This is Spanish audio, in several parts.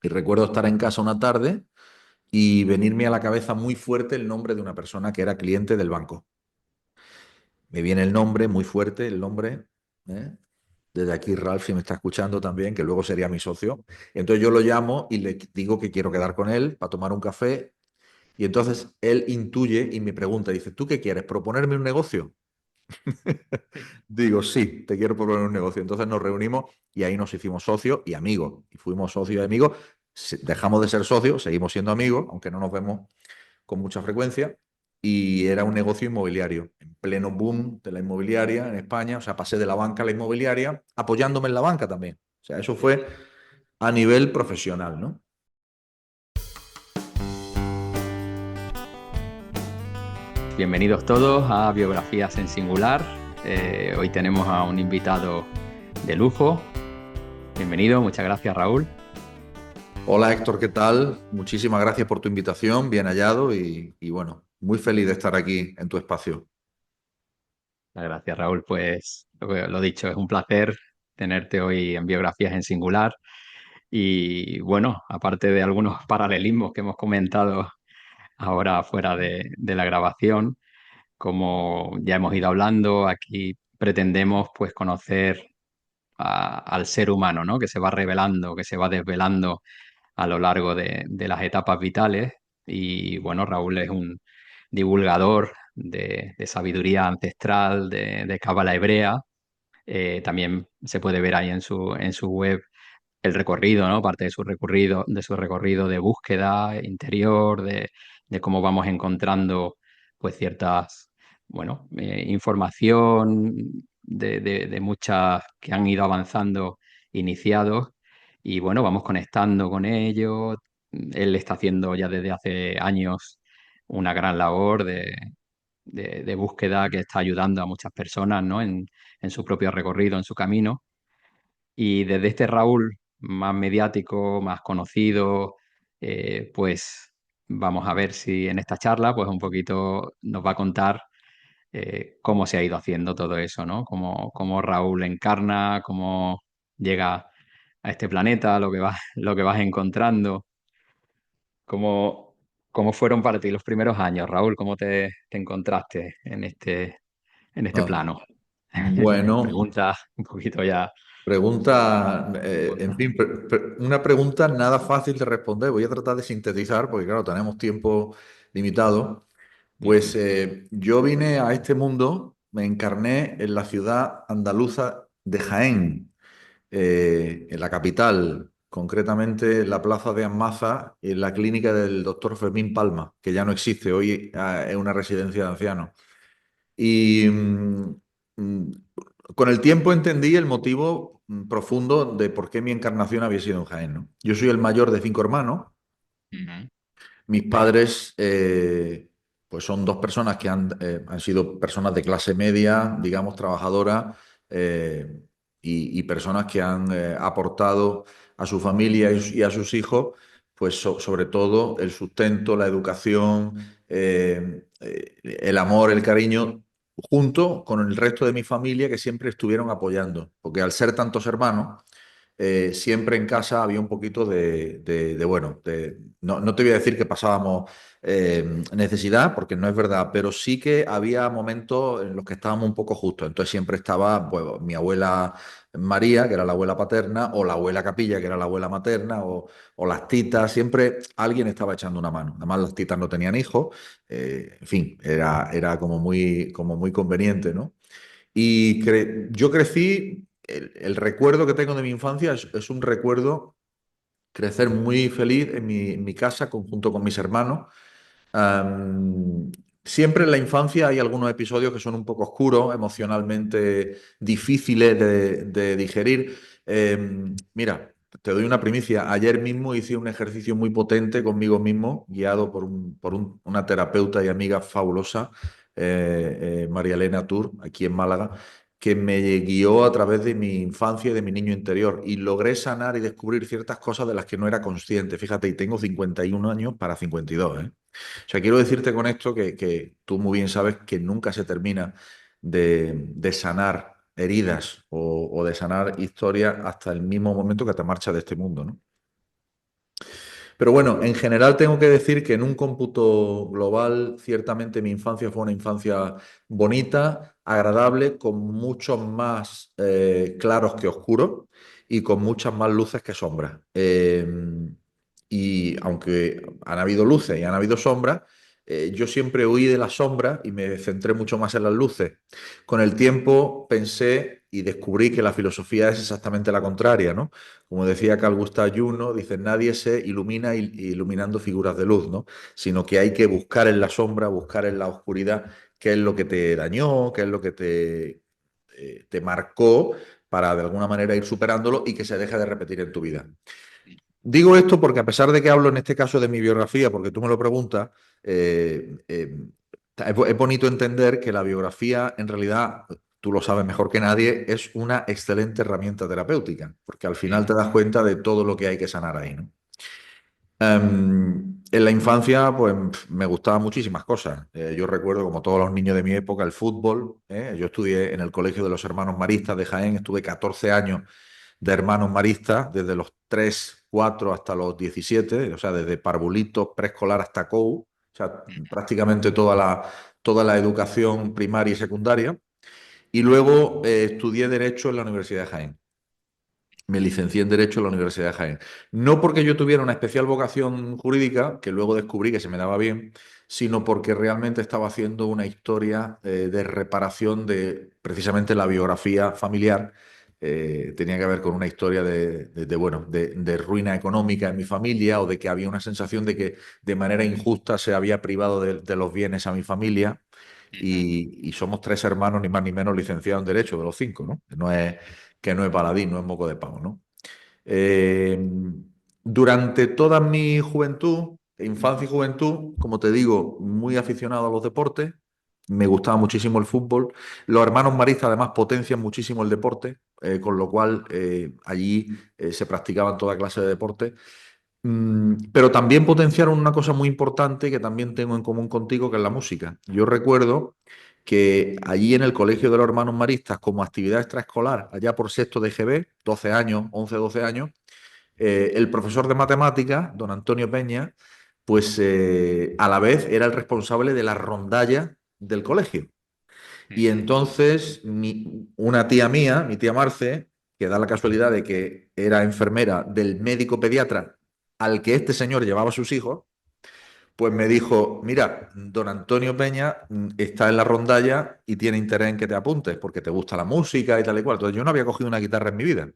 Y recuerdo estar en casa una tarde y venirme a la cabeza muy fuerte el nombre de una persona que era cliente del banco. Me viene el nombre, muy fuerte el nombre, ¿eh? Desde aquí, Ralph, si me está escuchando también, que luego sería mi socio. Entonces yo lo llamo y le digo que quiero quedar con él para tomar un café. Y entonces él intuye y me pregunta, dice, ¿tú qué quieres? ¿Proponerme un negocio? Digo, sí, te quiero proponer un negocio. Entonces nos reunimos y ahí nos hicimos socios y amigos. Y fuimos socios y amigos. Dejamos de ser socios, seguimos siendo amigos, aunque no nos vemos con mucha frecuencia. Y era un negocio inmobiliario, en pleno boom de la inmobiliaria en España. O sea, pasé de la banca a la inmobiliaria, apoyándome en la banca también. O sea, eso fue a nivel profesional, ¿no? Bienvenidos todos a Biografías en Singular. Hoy tenemos a un invitado de lujo. Bienvenido, muchas gracias, Raúl. Hola Héctor, ¿qué tal? Muchísimas gracias por tu invitación, bien hallado y bueno, muy feliz de estar aquí en tu espacio. Muchas gracias, Raúl. Pues lo dicho, es un placer tenerte hoy en Biografías en Singular. Y bueno, aparte de algunos paralelismos que hemos comentado ahora fuera de la grabación, como ya hemos ido hablando, aquí pretendemos pues conocer al ser humano, ¿no? Que se va revelando, que se va desvelando a lo largo de las etapas vitales. Y bueno, Raúl es un divulgador de sabiduría ancestral, de cábala hebrea. También se puede ver ahí en su web el recorrido, ¿no? Parte de su recorrido de búsqueda interior, de cómo vamos encontrando pues ciertas, bueno, información de muchas que han ido avanzando iniciados y bueno, vamos conectando con ellos. Él está haciendo ya desde hace años una gran labor de búsqueda que está ayudando a muchas personas, ¿no? En su propio recorrido, en su camino. Y desde este Raúl más mediático, más conocido, pues vamos a ver si en esta charla pues un poquito nos va a contar cómo se ha ido haciendo todo eso, ¿no? Cómo Raúl encarna, cómo llega a este planeta, lo que vas encontrando, cómo fueron para ti los primeros años, Raúl, cómo te encontraste en este Ah, plano. bueno, Pregunta un poquito ya. pregunta, en Profunda. fin, una pregunta nada fácil de responder. Voy a tratar de sintetizar porque claro, tenemos tiempo limitado. Pues Ujú. yo vine a este mundo, me encarné en la ciudad andaluza de Jaén, en la capital, concretamente en la plaza de Anmaza, en la clínica del doctor Fermín Palma, que ya no existe, hoy es una residencia de ancianos. Y mm, con el tiempo entendí el motivo profundo de por qué mi encarnación había sido en Jaén, ¿no? Yo soy el mayor de cinco hermanos. Ujú. Mis padres, pues son dos personas que han sido personas de clase media, digamos, trabajadoras, y personas que han aportado a su familia y a sus hijos, pues sobre todo el sustento, la educación, el amor, el cariño, junto con el resto de mi familia que siempre estuvieron apoyando, porque al ser tantos hermanos, siempre en casa había un poquito bueno, no, no te voy a decir que pasábamos necesidad, porque no es verdad, pero sí que había momentos en los que estábamos un poco justos. Entonces siempre estaba pues, mi abuela María, que era la abuela paterna, o la abuela Capilla, que era la abuela materna, o las titas, siempre alguien estaba echando una mano. Además, las titas no tenían hijos, en fin, era como muy conveniente, ¿no? Y yo crecí, el recuerdo que tengo de mi infancia es un recuerdo crecer muy feliz en mi casa junto con mis hermanos. Am, Siempre en la infancia hay algunos episodios que son un poco oscuros, emocionalmente difíciles de digerir. Mira, te doy una primicia. Ayer mismo hice un ejercicio muy potente conmigo mismo, guiado una terapeuta y amiga fabulosa, María Elena Tour, aquí en Málaga, que me guió a través de mi infancia y de mi niño interior. Y logré sanar y descubrir ciertas cosas de las que no era consciente. Fíjate, y tengo 51 años para 52, ¿eh? O sea, quiero decirte con esto que tú muy bien sabes que nunca se termina de sanar heridas o de sanar historias hasta el mismo momento que te marchas de este mundo, ¿no? Pero bueno, en general tengo que decir que en un cómputo global, ciertamente mi infancia fue una infancia bonita, agradable, con muchos más claros que oscuros y con muchas más luces que sombras. Y aunque han habido luces y han habido sombras, yo siempre huí de las sombras y me centré mucho más en las luces. Con el tiempo pensé y descubrí que la filosofía es exactamente la contraria, ¿no? Como decía Carl Gustav Jung, ¿no? Dice, nadie se ilumina iluminando figuras de luz, ¿no? Sino que hay que buscar en la sombra, buscar en la oscuridad qué es lo que te dañó, qué es lo que te marcó para de alguna manera ir superándolo y que se deje de repetir en tu vida. Digo esto porque a pesar de que hablo en este caso de mi biografía, porque tú me lo preguntas, es bonito entender que la biografía en realidad, tú lo sabes mejor que nadie, es una excelente herramienta terapéutica, porque al final te das cuenta de todo lo que hay que sanar ahí, ¿no? En la infancia, pues me gustaban muchísimas cosas. Yo recuerdo, como todos los niños de mi época, el fútbol. Yo estudié en el Colegio de los Hermanos Maristas de Jaén, estuve 14 años de hermanos maristas, desde los 3 4 hasta los 17, o sea, desde parvulitos, preescolar hasta COU, o sea, prácticamente toda la educación primaria y secundaria. Y luego estudié Derecho en la Universidad de Jaén. Me licencié en Derecho en la Universidad de Jaén. No porque yo tuviera una especial vocación jurídica, que luego descubrí que se me daba bien, sino porque realmente estaba haciendo una historia de reparación de precisamente la biografía familiar. Tenía que ver con una historia bueno, de ruina económica en mi familia o de que había una sensación de que de manera injusta se había privado de los bienes a mi familia. Y somos tres hermanos, ni más ni menos, licenciados en Derecho, de los cinco, ¿no? Que no es baladí, no es moco de pavo, ¿no? Eh, Durante toda mi juventud, infancia y juventud, como te digo, muy aficionado a los deportes, me gustaba muchísimo el fútbol. Los hermanos maristas además potencian muchísimo el deporte, con lo cual allí se practicaban toda clase de deportes. Pero también potenciaron una cosa muy importante que también tengo en común contigo, que es la música. Yo recuerdo que allí en el Colegio de los Hermanos Maristas, como actividad extraescolar, allá por sexto de GB, 12 años, 11 12 años, el profesor de matemáticas, don Antonio Peña, pues a la vez era el responsable de la rondalla del colegio. Y entonces una tía mía, mi tía Marce, que da la casualidad de que era enfermera del médico pediatra al que este señor llevaba a sus hijos, pues me dijo, mira, don Antonio Peña está en la rondalla y tiene interés en que te apuntes porque te gusta la música y tal y cual. Entonces yo no había cogido una guitarra en mi vida.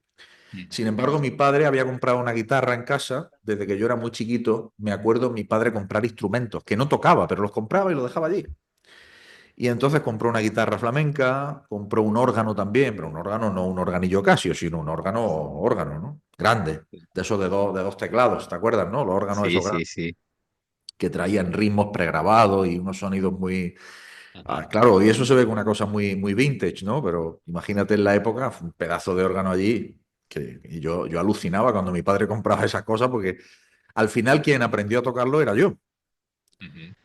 Sin embargo, mi padre había comprado una guitarra en casa desde que yo era muy chiquito. Me acuerdo mi padre comprar instrumentos que no tocaba, pero los compraba y los dejaba allí. Y entonces compró una guitarra flamenca, compró un órgano también, pero un órgano no un organillo Casio, sino un órgano, ¿no? Grande, de esos de dos teclados, ¿te acuerdas, no? Los órganos Sí, esos sí, grandes, sí. que traían ritmos pregrabados y unos sonidos muy... Ajá. claro, y eso se ve como una cosa muy, muy vintage, ¿no? Pero imagínate en la época, un pedazo de órgano allí, que y yo alucinaba cuando mi padre compraba esas cosas, porque al final quien aprendió a tocarlo era yo. Ujú.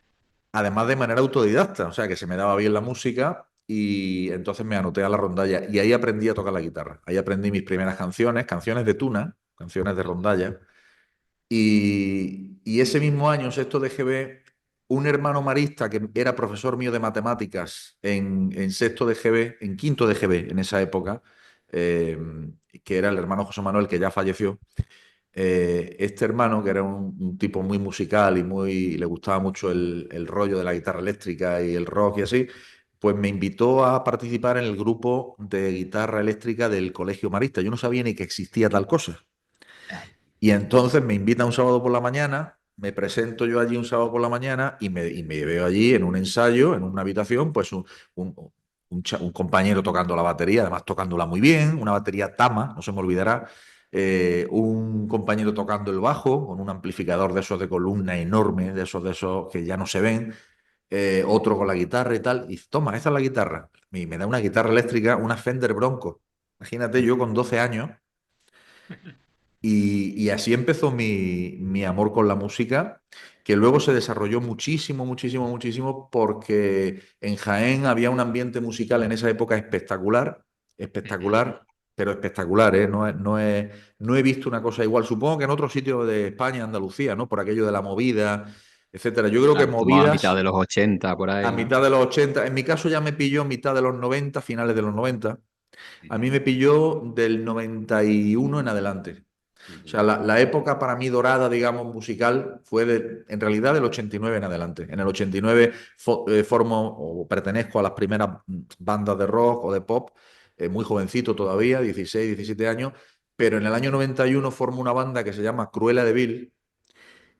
Además de manera autodidacta, o sea que se me daba bien la música y entonces me anoté a la rondalla y ahí aprendí a tocar la guitarra. Ahí aprendí mis primeras canciones, canciones de tuna, canciones de rondalla. Y ese mismo año, sexto de GB, un hermano marista que era profesor mío de matemáticas en sexto de GB, en quinto de GB en esa época, eh, que era el hermano José Manuel, que ya falleció. Este hermano, que era un tipo muy musical y le gustaba mucho el rollo de la guitarra eléctrica y el rock y así, pues me invitó a participar en el grupo de guitarra eléctrica del Colegio Marista. Yo no sabía ni que existía tal cosa. Y entonces me invita un sábado por la mañana, me presento yo allí un sábado por la mañana y me veo allí en un ensayo, en una habitación, pues un, un compañero tocando la batería, además tocándola muy bien, una batería Tama, no se me olvidará, un compañero tocando el bajo con un amplificador de esos de columna enorme, de esos que ya no se ven, otro con la guitarra y tal, y toma, esa es la guitarra. Y me da una guitarra eléctrica, una Fender Bronco. Imagínate, yo con 12 años y así empezó mi amor con la música, que luego se desarrolló muchísimo, muchísimo, muchísimo, porque en Jaén había un ambiente musical en esa época espectacular, espectacular. pero espectacular, ¿eh? No he visto una cosa igual. Supongo que en otros sitios de España, Andalucía, ¿no? Por aquello de la movida, etcétera. Yo creo que Exacto, más a mitad movidas de los 80 por a ahí, ¿no? mitad de los 80. En mi caso ya me pilló mitad de los 90, finales de los 90. A mí Ujú, me pilló del 91 en adelante. O ujú, sea, la época para mí dorada, digamos, musical, fue en realidad del 89 en adelante. En el 89 formo o pertenezco a las primeras bandas de rock o de pop, muy jovencito todavía, 16, 17 años, pero en el año 91 formo una banda que se llama Cruella de Vil,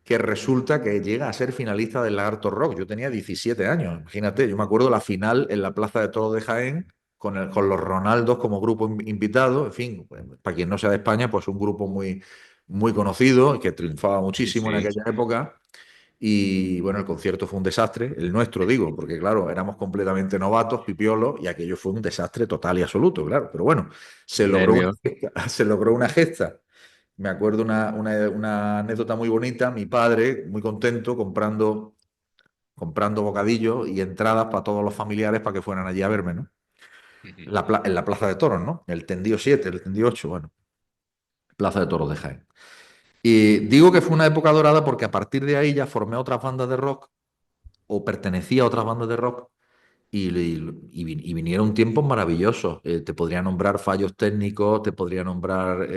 que resulta que llega a ser finalista del Lagarto Rock. Yo tenía 17 años, imagínate, yo me acuerdo la final en la Plaza de Toros de Jaén, con los Ronaldos como grupo invitado, en fin, pues, para quien no sea de España, pues un grupo muy, muy conocido, que triunfaba muchísimo en sí, aquella época. Y bueno, el concierto fue un desastre, el nuestro digo, porque claro, éramos completamente novatos, pipiolos, y aquello fue un desastre total y absoluto, claro. Pero bueno, se logró una nervios. gesta, se logró una gesta. Me acuerdo una anécdota muy bonita, mi padre, muy contento, comprando bocadillos y entradas para todos los familiares para que fueran allí a verme, ¿no? Ujú. En la Plaza de Toros, ¿no? El tendido 7, el tendido 8, bueno, Plaza de Toros de Jaén. Y digo que fue una época dorada porque a partir de ahí ya formé otras bandas de rock o pertenecía a otras bandas de rock y vinieron tiempos maravillosos. Te podría nombrar fallos técnicos, te podría nombrar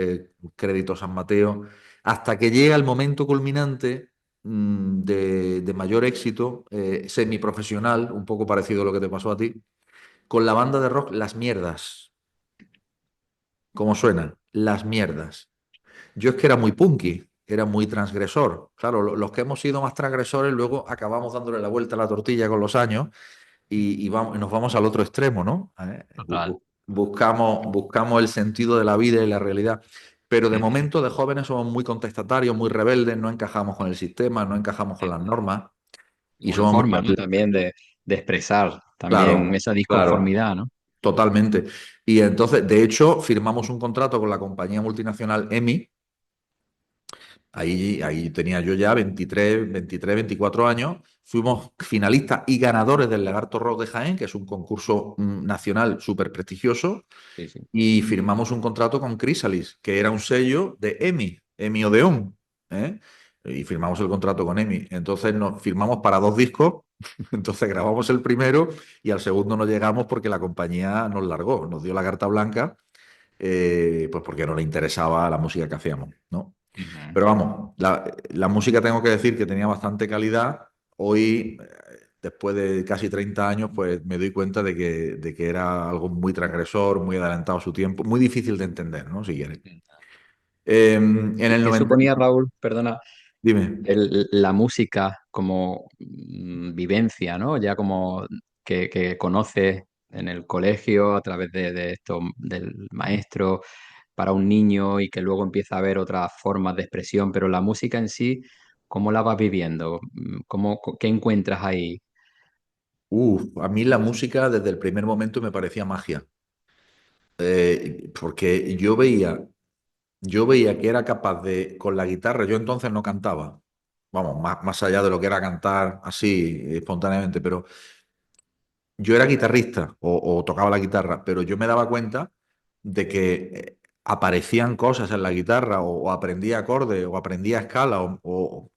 crédito San Mateo, hasta que llega el momento culminante de mayor éxito, semiprofesional, un poco parecido a lo que te pasó a ti, con la banda de rock Las Mierdas. ¿Cómo suena? Las Mierdas. Yo es que era muy punky, era muy transgresor. Claro, los que hemos sido más transgresores luego acabamos dándole la vuelta a la tortilla con los años nos vamos al otro extremo, ¿no? Total. Buscamos el sentido de la vida y la realidad. Pero de Ujú. momento, de jóvenes somos muy contestatarios, muy rebeldes, no encajamos con el sistema, no encajamos con las normas y Una somos muy forma, ¿no? valientes. También de expresar también Claro, esa claro, disconformidad, ¿no? totalmente. Y entonces, de hecho, firmamos un contrato con la compañía multinacional EMI. Ahí tenía yo ya 24 años. Fuimos finalistas y ganadores del Lagarto Rock de Jaén, que es un concurso nacional súper prestigioso, Sí, sí. y firmamos un contrato con Chrysalis, que era un sello de EMI, EMI Odeón, ¿eh? Y firmamos el contrato con EMI. Entonces nos firmamos para dos discos, entonces grabamos el primero y al segundo no llegamos porque la compañía nos largó, nos dio la carta blanca, pues porque no le interesaba la música que hacíamos, ¿no? Ujú. Pero vamos, la música tengo que decir que tenía bastante calidad. Hoy, después de casi 30 años, pues me doy cuenta de que era algo muy transgresor, muy adelantado a su tiempo, muy difícil de entender, ¿no? Si quieres. En ¿Qué, el qué 90, suponía, Raúl, perdona, dime. la música como vivencia, ¿no? Ya como que conoces en el colegio a través de esto, del maestro para un niño y que luego empieza a haber otras formas de expresión, pero la música en sí, ¿cómo la vas viviendo? ¿Qué encuentras ahí? A mí la música desde el primer momento me parecía magia. Porque yo veía que era capaz de, con la guitarra, yo entonces no cantaba, vamos, más allá de lo que era cantar así espontáneamente, pero yo era guitarrista o tocaba la guitarra, pero yo me daba cuenta de que aparecían cosas en la guitarra o aprendía acordes o aprendía escala o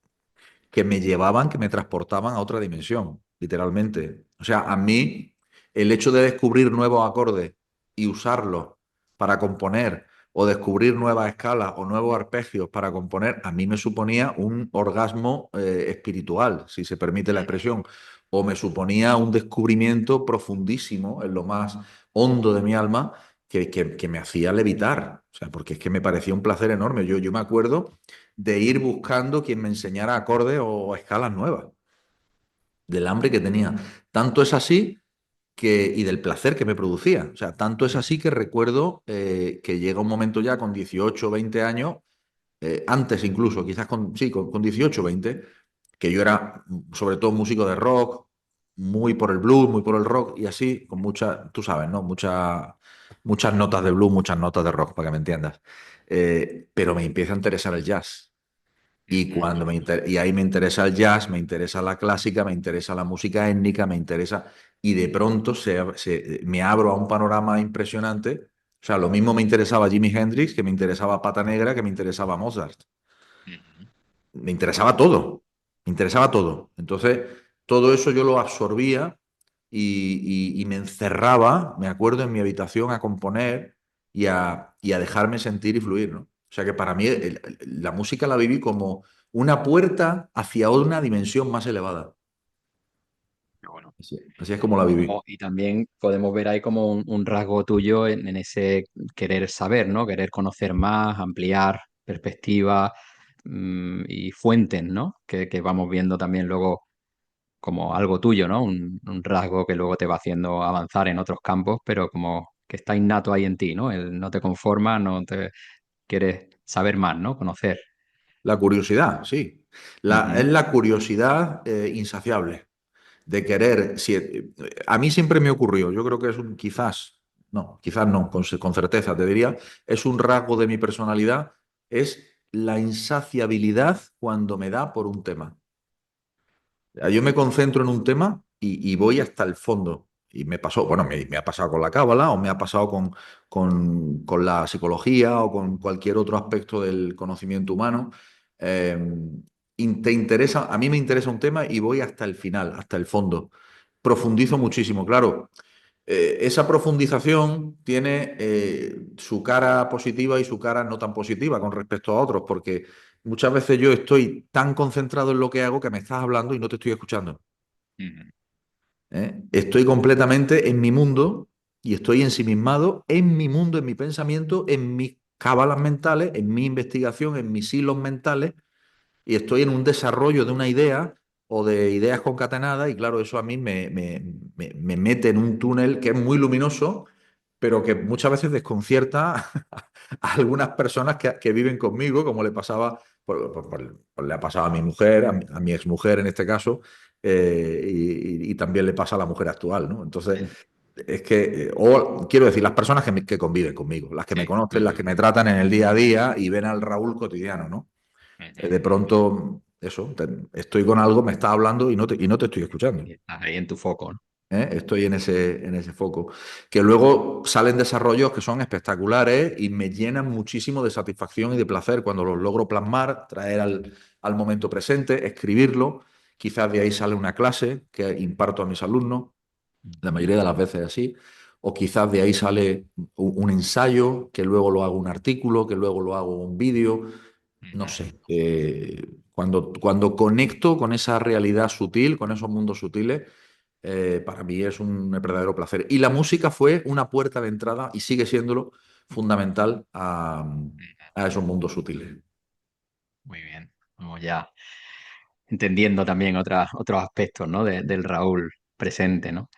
que me llevaban, que me transportaban a otra dimensión, literalmente. O sea, a mí el hecho de descubrir nuevos acordes y usarlos para componer o descubrir nuevas escalas o nuevos arpegios para componer, a mí me suponía un orgasmo espiritual, si se permite la expresión, o me suponía un descubrimiento profundísimo en lo más hondo de mi alma que me hacía levitar. O sea, porque es que me parecía un placer enorme. Yo me acuerdo de ir buscando quien me enseñara acordes o escalas nuevas, del hambre que tenía. Tanto es así y del placer que me producía. O sea, tanto es así que recuerdo que llega un momento ya con 18 o 20 años, antes incluso, quizás sí, con 18 o 20, que yo era sobre todo músico de rock, muy por el blues, muy por el rock y así, con muchas, tú sabes, ¿no? Muchas notas de blues, muchas notas de rock, para que me entiendas. Pero me empieza a interesar el jazz. Ujú. Y ahí me interesa el jazz, me interesa la clásica, me interesa la música étnica, me interesa. Y de pronto me abro a un panorama impresionante O sea, lo mismo me interesaba Jimi Hendrix, que me interesaba Pata Negra, que me interesaba Mozart. Ujú. Me interesaba todo, me interesaba todo. Entonces, todo eso yo lo absorbía y me encerraba, me acuerdo, en mi habitación a componer y a dejarme sentir y fluir, ¿no? O sea que para mí la música la viví como una puerta hacia una dimensión más elevada. Qué bueno. Así es como la viví. Y también podemos ver ahí como un rasgo tuyo en ese querer saber, ¿no? Querer conocer más, ampliar perspectivas, y fuentes, ¿no? Que vamos viendo también luego como algo tuyo, ¿no? Un rasgo que luego te va haciendo avanzar en otros campos, pero como que está innato ahí en ti, ¿no? El no te conformas, no te quieres saber más, ¿no? Conocer. La curiosidad, sí. Es Ujú, la curiosidad insaciable de querer. A mí siempre me ocurrió, yo creo que es un quizás no, con certeza te diría, es un rasgo de mi personalidad, es la insaciabilidad cuando me da por un tema. Yo me concentro en un tema y voy hasta el fondo. Y me pasó, bueno, me ha pasado con la cábala o me ha pasado con la psicología o con cualquier otro aspecto del conocimiento humano. Eh, a mí me interesa un tema y voy hasta el final, hasta el fondo. Profundizo muchísimo, claro. Esa profundización tiene su cara positiva y su cara no tan positiva con respecto a otros, porque muchas veces yo estoy tan concentrado en lo que hago que me estás hablando y no te estoy escuchando. ujú, ¿Eh? Estoy completamente en mi mundo y estoy ensimismado en mi mundo, en mi pensamiento, en mis cábalas mentales, en mi investigación, en mis hilos mentales y estoy en un desarrollo de una idea o de ideas concatenadas y claro, eso a mí me mete en un túnel que es muy luminoso, pero que muchas veces desconcierta a algunas personas que viven conmigo, como le pasaba, le ha pasado a mi mujer, a mi exmujer en este caso, y también le pasa a la mujer actual, ¿no? Entonces, ujú. es que, o quiero decir, las personas que conviven conmigo, las que me Sí. conocen, las Ujú, que me tratan en el día a día y ven al Raúl cotidiano, ¿no? ujú. De pronto, eso, estoy con algo, me está hablando y no te estoy escuchando. Y estás ahí en tu foco, ¿no? ¿Eh? Estoy en ese foco. Que luego salen desarrollos que son espectaculares y me llenan muchísimo de satisfacción y de placer cuando los logro plasmar, traer al momento presente, escribirlo. Quizás de ahí sale una clase que imparto a mis alumnos, la Ujú, mayoría de las veces así. O quizás de ahí sale un ensayo, que luego lo hago un artículo, que luego lo hago un vídeo, no ujú. sé, cuando conecto con esa realidad sutil, con esos mundos sutiles, para mí es un verdadero placer. Y la música fue una puerta de entrada y sigue siéndolo fundamental a esos mundos sutiles. Muy bien. Vamos ya entendiendo también otros aspectos, ¿no? Del Raúl presente, ¿no?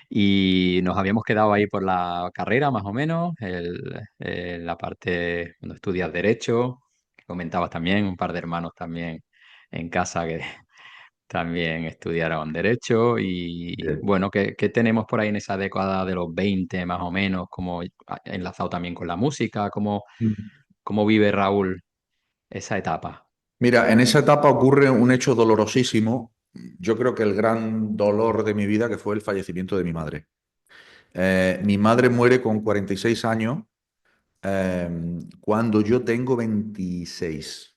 Y nos habíamos quedado ahí por la carrera, más o menos, la parte cuando estudias Derecho, que comentabas también, un par de hermanos también en casa que también estudiaron Derecho. Y Bien. bueno, ¿qué tenemos por ahí en esa década de los 20 más o menos? Como enlazado también con la música, ¿cómo vive Raúl esa etapa? Mira, en esa etapa ocurre un hecho dolorosísimo. Yo creo que el gran dolor de mi vida, que fue el fallecimiento de mi madre. Mi madre muere con 46 años, cuando yo tengo 26.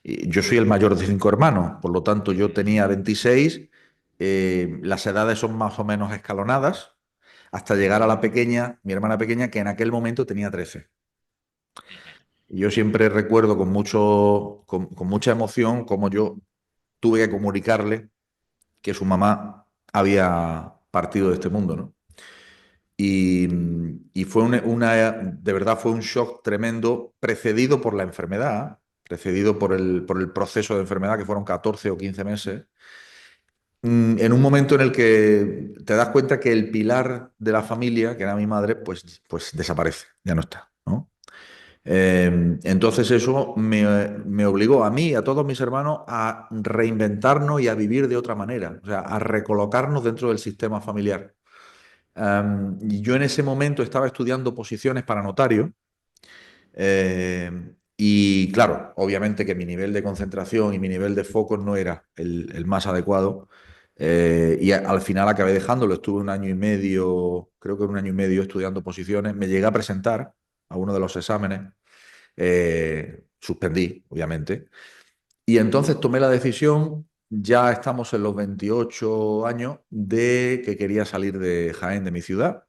Yo soy el mayor de 5 hermanos, por lo tanto yo tenía 26. Las edades son más o menos escalonadas, hasta llegar a la pequeña, mi hermana pequeña, que en aquel momento tenía 13. Y yo siempre recuerdo con mucha emoción cómo yo tuve que comunicarle que su mamá había partido de este mundo, ¿no? Y, y fue de verdad fue un shock tremendo, precedido por la enfermedad, precedido por el proceso de enfermedad, que fueron 14 o 15 meses, en un momento en el que te das cuenta que el pilar de la familia, que era mi madre, pues desaparece, ya no está, ¿no? Entonces eso me obligó a mí y a todos mis hermanos a reinventarnos y a vivir de otra manera, o sea, a recolocarnos dentro del sistema familiar. Y yo en ese momento estaba estudiando posiciones para notario, y claro, obviamente que mi nivel de concentración y mi nivel de foco no era el más adecuado. Y al final acabé dejándolo, estuve un año y medio, creo que un año y medio estudiando posiciones, me llegué a presentar a uno de los exámenes, suspendí, obviamente, y entonces tomé la decisión, ya estamos en los 28 años, de que quería salir de Jaén, de mi ciudad,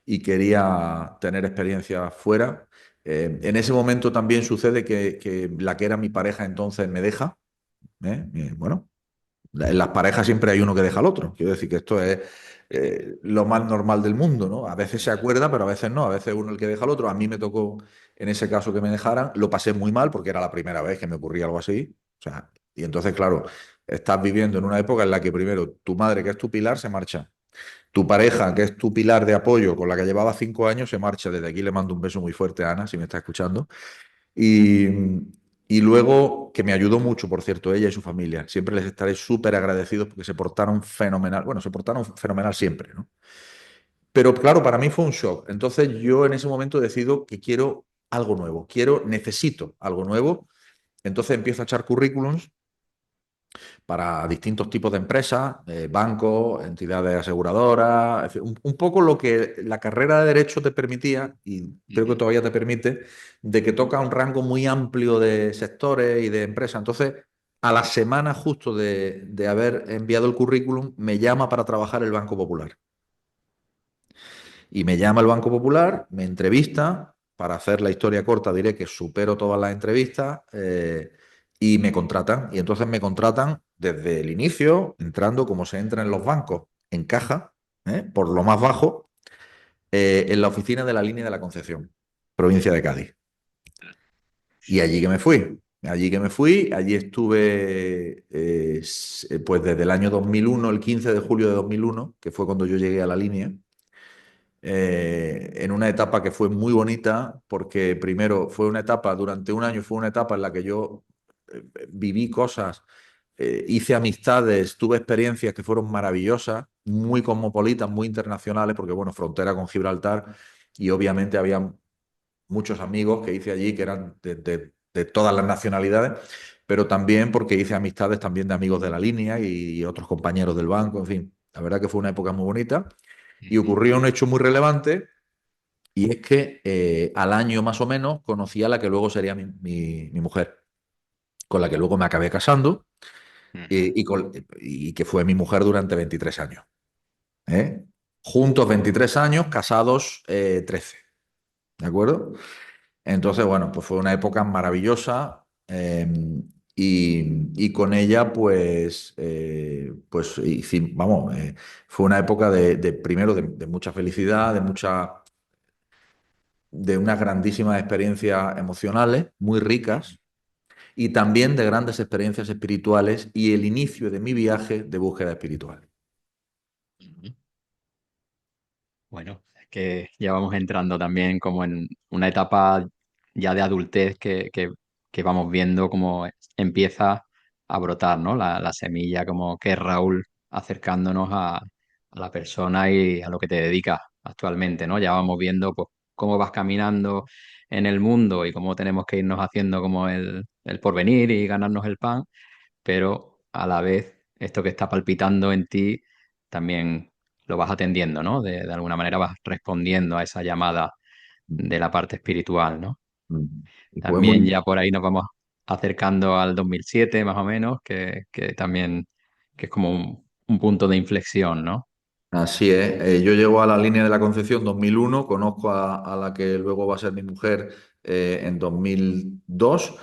y quería tener experiencia fuera. En ese momento también sucede que la que era mi pareja entonces me deja. Bueno, en las parejas siempre hay uno que deja al otro. Quiero decir que esto es lo más normal del mundo, ¿no? A veces se acuerda, pero a veces no. A veces uno el que deja al otro. A mí me tocó, en ese caso, que me dejaran. Lo pasé muy mal porque era la primera vez que me ocurría algo así. O sea, y entonces, claro, estás viviendo en una época en la que primero tu madre, que es tu pilar, se marcha. Tu pareja, que es tu pilar de apoyo, con la que llevaba 5 años, se marcha. Desde aquí le mando un beso muy fuerte a Ana, si me está escuchando. Y, y luego, que me ayudó mucho, por cierto, ella y su familia. Siempre les estaré súper agradecidos porque se portaron fenomenal. Bueno, se portaron fenomenal siempre, ¿no? Pero claro, para mí fue un shock. Entonces yo en ese momento decido que quiero algo nuevo, necesito algo nuevo. Entonces empiezo a echar currículums para distintos tipos de empresas, bancos, entidades aseguradoras, en fin, un poco lo que la carrera de Derecho te permitía, y creo que Ujú. todavía te permite, de que toca un rango muy amplio de sectores y de empresas. Entonces, a la semana justo de haber enviado el currículum, me llama para trabajar el Banco Popular. Y me llama el Banco Popular, me entrevista. Para hacer la historia corta, diré que supero todas las entrevistas y me contratan. Y entonces me contratan desde el inicio, entrando como se entra en los bancos, en caja, por lo más bajo, en la oficina de la línea de la Concepción, provincia de Cádiz. Y allí que me fui. Allí que me fui, allí estuve pues desde el año 2001, el 15 de julio de 2001, que fue cuando yo llegué a la línea, en una etapa que fue muy bonita, porque primero fue una etapa, durante un año fue una etapa en la que yo viví cosas, hice amistades, tuve experiencias que fueron maravillosas, muy cosmopolitas, muy internacionales, porque bueno, frontera con Gibraltar y obviamente había muchos amigos que hice allí que eran de todas las nacionalidades, pero también porque hice amistades también de amigos de la línea y otros compañeros del banco, en fin, la verdad que fue una época muy bonita. Y Ujú. ocurrió un hecho muy relevante y es que al año más o menos conocí a la que luego sería mi mujer, con la que luego me acabé casando Ujú. y que fue mi mujer durante 23 años. ¿Eh? Juntos 23 años, casados 13. ¿De acuerdo? Entonces, bueno, pues fue una época maravillosa y con ella, pues vamos, fue una época primero de mucha felicidad, de unas grandísimas experiencias emocionales, muy ricas, y también de grandes experiencias espirituales y el inicio de mi viaje de búsqueda espiritual. Ujú. Bueno, es que ya vamos entrando también como en una etapa ya de adultez que vamos viendo cómo empieza a brotar, ¿no? La semilla, como que es Raúl acercándonos a la persona y a lo que te dedicas actualmente, ¿no? Ya vamos viendo pues, cómo vas caminando en el mundo y cómo tenemos que irnos haciendo como el porvenir y ganarnos el pan, pero a la vez esto que está palpitando en ti también lo vas atendiendo, ¿no? De alguna manera vas respondiendo a esa llamada de la parte espiritual, ¿no? Y fue También muy, ya por ahí nos vamos acercando al 2007 más o menos, que también que es como un punto de inflexión, ¿no? Así es. Yo llego a la línea de la Concepción 2001, conozco a la que luego va a ser mi mujer en 2002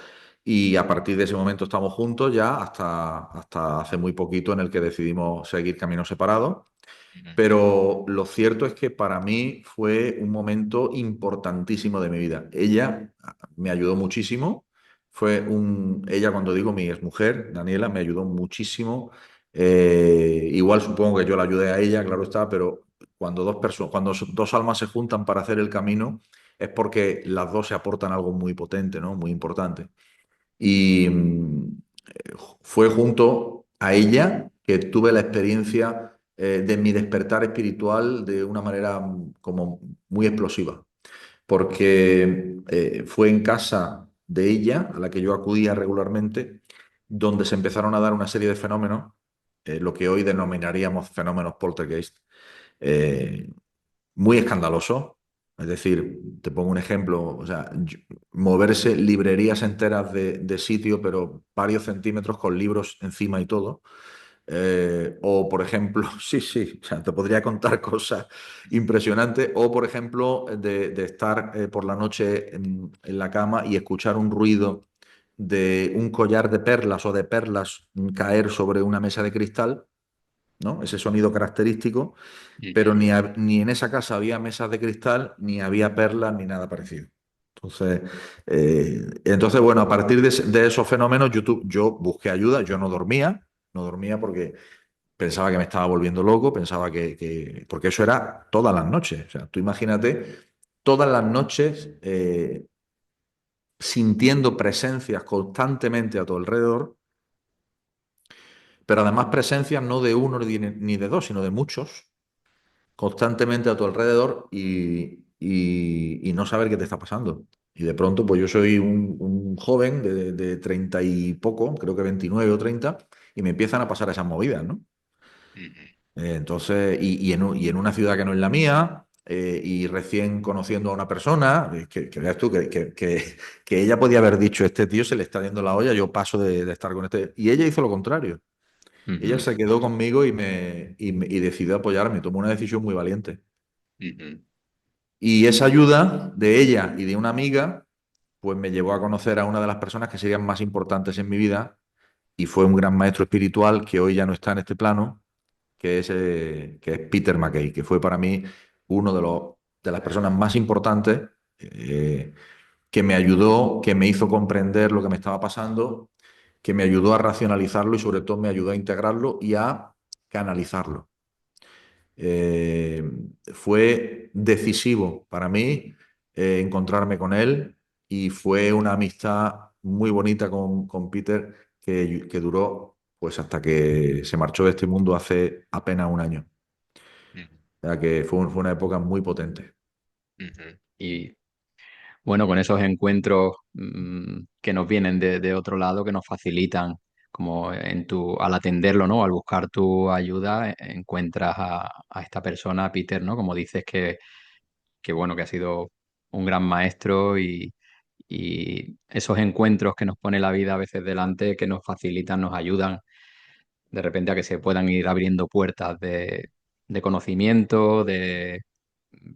y a partir de ese momento estamos juntos ya hasta hace muy poquito en el que decidimos seguir caminos separados. Ujú. Pero lo cierto es que para mí fue un momento importantísimo de mi vida. Ella me ayudó muchísimo. Ella, cuando digo mi exmujer, Daniela, me ayudó muchísimo. Igual supongo que yo la ayudé a ella, claro está, pero cuando dos almas se juntan para hacer el camino, es porque las dos se aportan algo muy potente, ¿no? Muy importante. Y fue junto a ella que tuve la experiencia de mi despertar espiritual de una manera como muy explosiva, porque fue en casa de ella, a la que yo acudía regularmente, donde se empezaron a dar una serie de fenómenos lo que hoy denominaríamos fenómenos poltergeist, eh, muy escandaloso. Es decir, te pongo un ejemplo, o sea, moverse librerías enteras de sitio, pero varios centímetros con libros encima y todo. O, por ejemplo, sí, sí, o sea, te podría contar cosas impresionantes. O, por ejemplo, de estar por la noche en la cama y escuchar un ruido de un collar de perlas o de perlas caer sobre una mesa de cristal, ¿no? Ese sonido característico, pero Ujú. ni en esa casa había mesas de cristal, ni había perlas, ni nada parecido. Entonces, bueno, a partir de esos fenómenos, yo busqué ayuda, yo no dormía porque pensaba que me estaba volviendo loco, pensaba porque eso era todas las noches. O sea, tú imagínate todas las noches sintiendo presencias constantemente a tu alrededor, pero además presencias no de uno ni de dos, sino de muchos, constantemente a tu alrededor y no saber qué te está pasando. Y de pronto, pues yo soy un joven de 30 y poco, creo que 29 o 30, y me empiezan a pasar esas movidas, ¿no? Ujú. Entonces, y en una ciudad que no es la mía, y recién conociendo a una persona, que veas tú que ella podía haber dicho, este tío se le está yendo la olla, yo paso de estar con este. Y ella hizo lo contrario. Ella Ujú. se quedó conmigo y decidió apoyarme, tomó una decisión muy valiente. Ujú. Y esa ayuda de ella y de una amiga, pues me llevó a conocer a una de las personas que serían más importantes en mi vida y fue un gran maestro espiritual que hoy ya no está en este plano, que es Peter McKay, que fue para mí uno de las personas más importantes, eh, que me ayudó, que me hizo comprender lo que me estaba pasando, que me ayudó a racionalizarlo y sobre todo me ayudó a integrarlo y a canalizarlo. Eh, Fue decisivo para mí encontrarme con él y fue una amistad muy bonita con Peter que duró pues hasta que se marchó de este mundo hace apenas un año. Ujú. O sea que fue una época muy potente. Ujú. Y bueno, con esos encuentros que nos vienen de otro lado, que nos facilitan, como al atenderlo, ¿no? Al buscar tu ayuda, encuentras a esta persona, a Peter, ¿no? Como dices que bueno, que ha sido un gran maestro y esos encuentros que nos pone la vida a veces delante, que nos facilitan, nos ayudan de repente a que se puedan ir abriendo puertas de conocimiento, de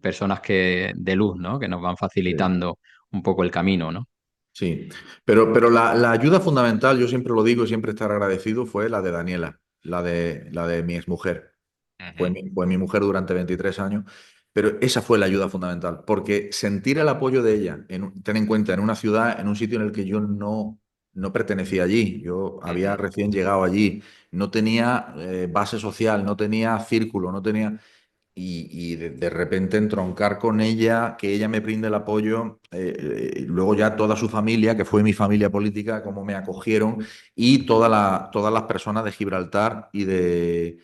personas de luz, ¿no? Que nos van Sí. facilitando un poco el camino, ¿no? Sí, pero la ayuda fundamental, yo siempre lo digo y siempre estar agradecido, fue la de Daniela, la de mi exmujer. Ujú. Fue mi mujer durante 23 años, pero esa fue la ayuda fundamental, porque sentir el apoyo de ella, ten en cuenta, en una ciudad, en un sitio en el que yo no pertenecía allí, yo había Ujú. recién llegado allí, no tenía base social, no tenía círculo, no tenía y de repente entroncar con ella, que ella me brinde el apoyo, luego ya toda su familia, que fue mi familia política, como me acogieron, y todas las personas de Gibraltar y de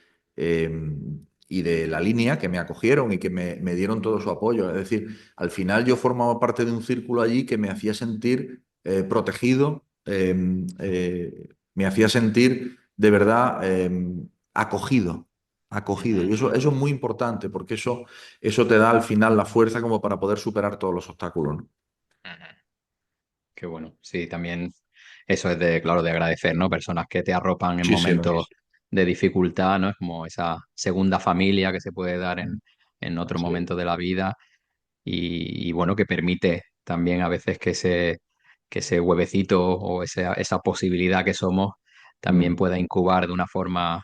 la línea que me acogieron y que me dieron todo su apoyo. Es decir, al final yo formaba parte de un círculo allí que me hacía sentir protegido, me hacía sentir de verdad acogido acogido. Y Ujú. eso es muy importante porque eso te da al final la fuerza como para poder superar todos los obstáculos, ¿no? Ujú. Qué bueno. Sí, también eso es claro, de agradecer, ¿no? Personas que te arropan en Muchísimo. momentos de dificultad, ¿no? Es como esa segunda familia que se puede dar en otro Así es. momento de la vida y bueno, que permite también a veces que ese huevecito o esa posibilidad que somos también Mm. pueda incubar de una forma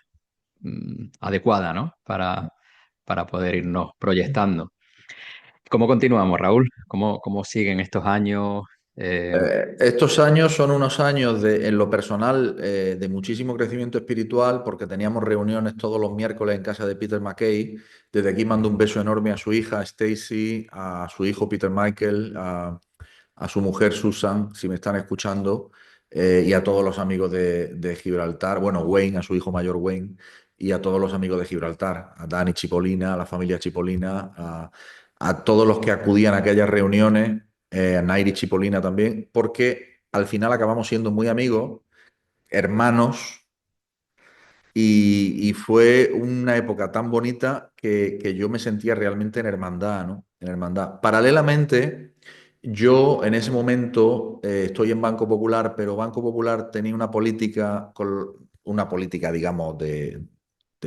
adecuada, ¿no? Para poder irnos proyectando. ¿Cómo continuamos, Raúl? ¿Cómo siguen estos años? Eh, Estos años son unos años en lo personal de muchísimo crecimiento espiritual porque teníamos reuniones todos los miércoles en casa de Peter McKay. Desde aquí mando un beso enorme a su hija Stacy, a su hijo Peter Michael, a su mujer Susan, si me están escuchando, y a todos los amigos de Gibraltar, bueno, Wayne, a su hijo mayor Wayne, y a todos los amigos de Gibraltar, a Dani Chipolina, a la familia Chipolina, a todos los que acudían a aquellas reuniones, a Nairi Chipolina también, porque al final acabamos siendo muy amigos, hermanos, y fue una época tan bonita que yo me sentía realmente en hermandad, ¿no? En hermandad. Paralelamente, yo en ese momento estoy en Banco Popular, pero Banco Popular tenía una política, digamos,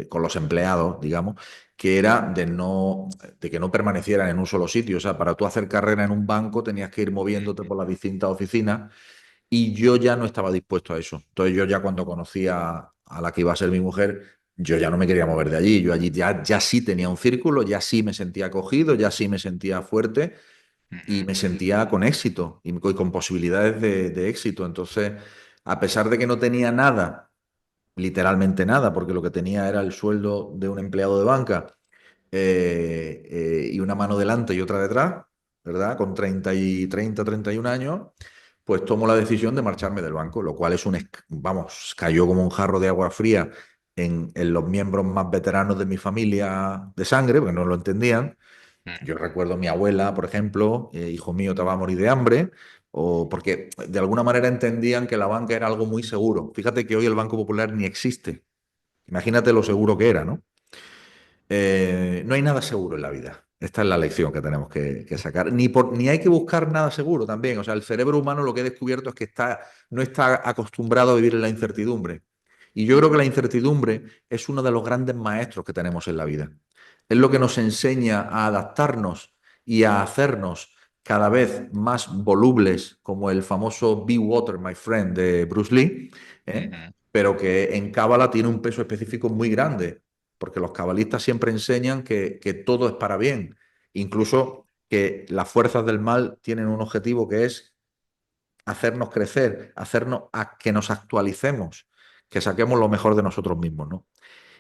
con los empleados, digamos, que era de que no permanecieran en un solo sitio. O sea, para tú hacer carrera en un banco tenías que ir moviéndote por las distintas oficinas y yo ya no estaba dispuesto a eso. Entonces yo ya cuando conocí a la que iba a ser mi mujer, yo ya no me quería mover de allí. Yo allí ya sí tenía un círculo, ya sí me sentía acogido, ya sí me sentía fuerte y me sentía con éxito y con posibilidades de éxito. Entonces, a pesar de que no tenía nada, literalmente nada, porque lo que tenía era el sueldo de un empleado de banca y una mano delante y otra detrás, ¿verdad? Con 31 años, pues tomo la decisión de marcharme del banco, lo cual vamos, cayó como un jarro de agua fría en los miembros más veteranos de mi familia de sangre, porque no lo entendían. Yo recuerdo a mi abuela, por ejemplo, hijo mío, te va a morir de hambre, o porque de alguna manera entendían que la banca era algo muy seguro. Fíjate que hoy el Banco Popular ni existe. Imagínate lo seguro que era, ¿no? No hay nada seguro en la vida. Esta es la lección que tenemos que sacar. Ni hay que buscar nada seguro también. O sea, el cerebro humano lo que he descubierto es que no está acostumbrado a vivir en la incertidumbre. Y yo creo que la incertidumbre es uno de los grandes maestros que tenemos en la vida. Es lo que nos enseña a adaptarnos y a hacernos cada vez más volubles, como el famoso Be Water, My Friend de Bruce Lee, ¿eh? Ujú. Pero que en Cábala tiene un peso específico muy grande porque los cabalistas siempre enseñan que todo es para bien, incluso que las fuerzas del mal tienen un objetivo que es hacernos crecer, hacernos a que nos actualicemos, que saquemos lo mejor de nosotros mismos, ¿no?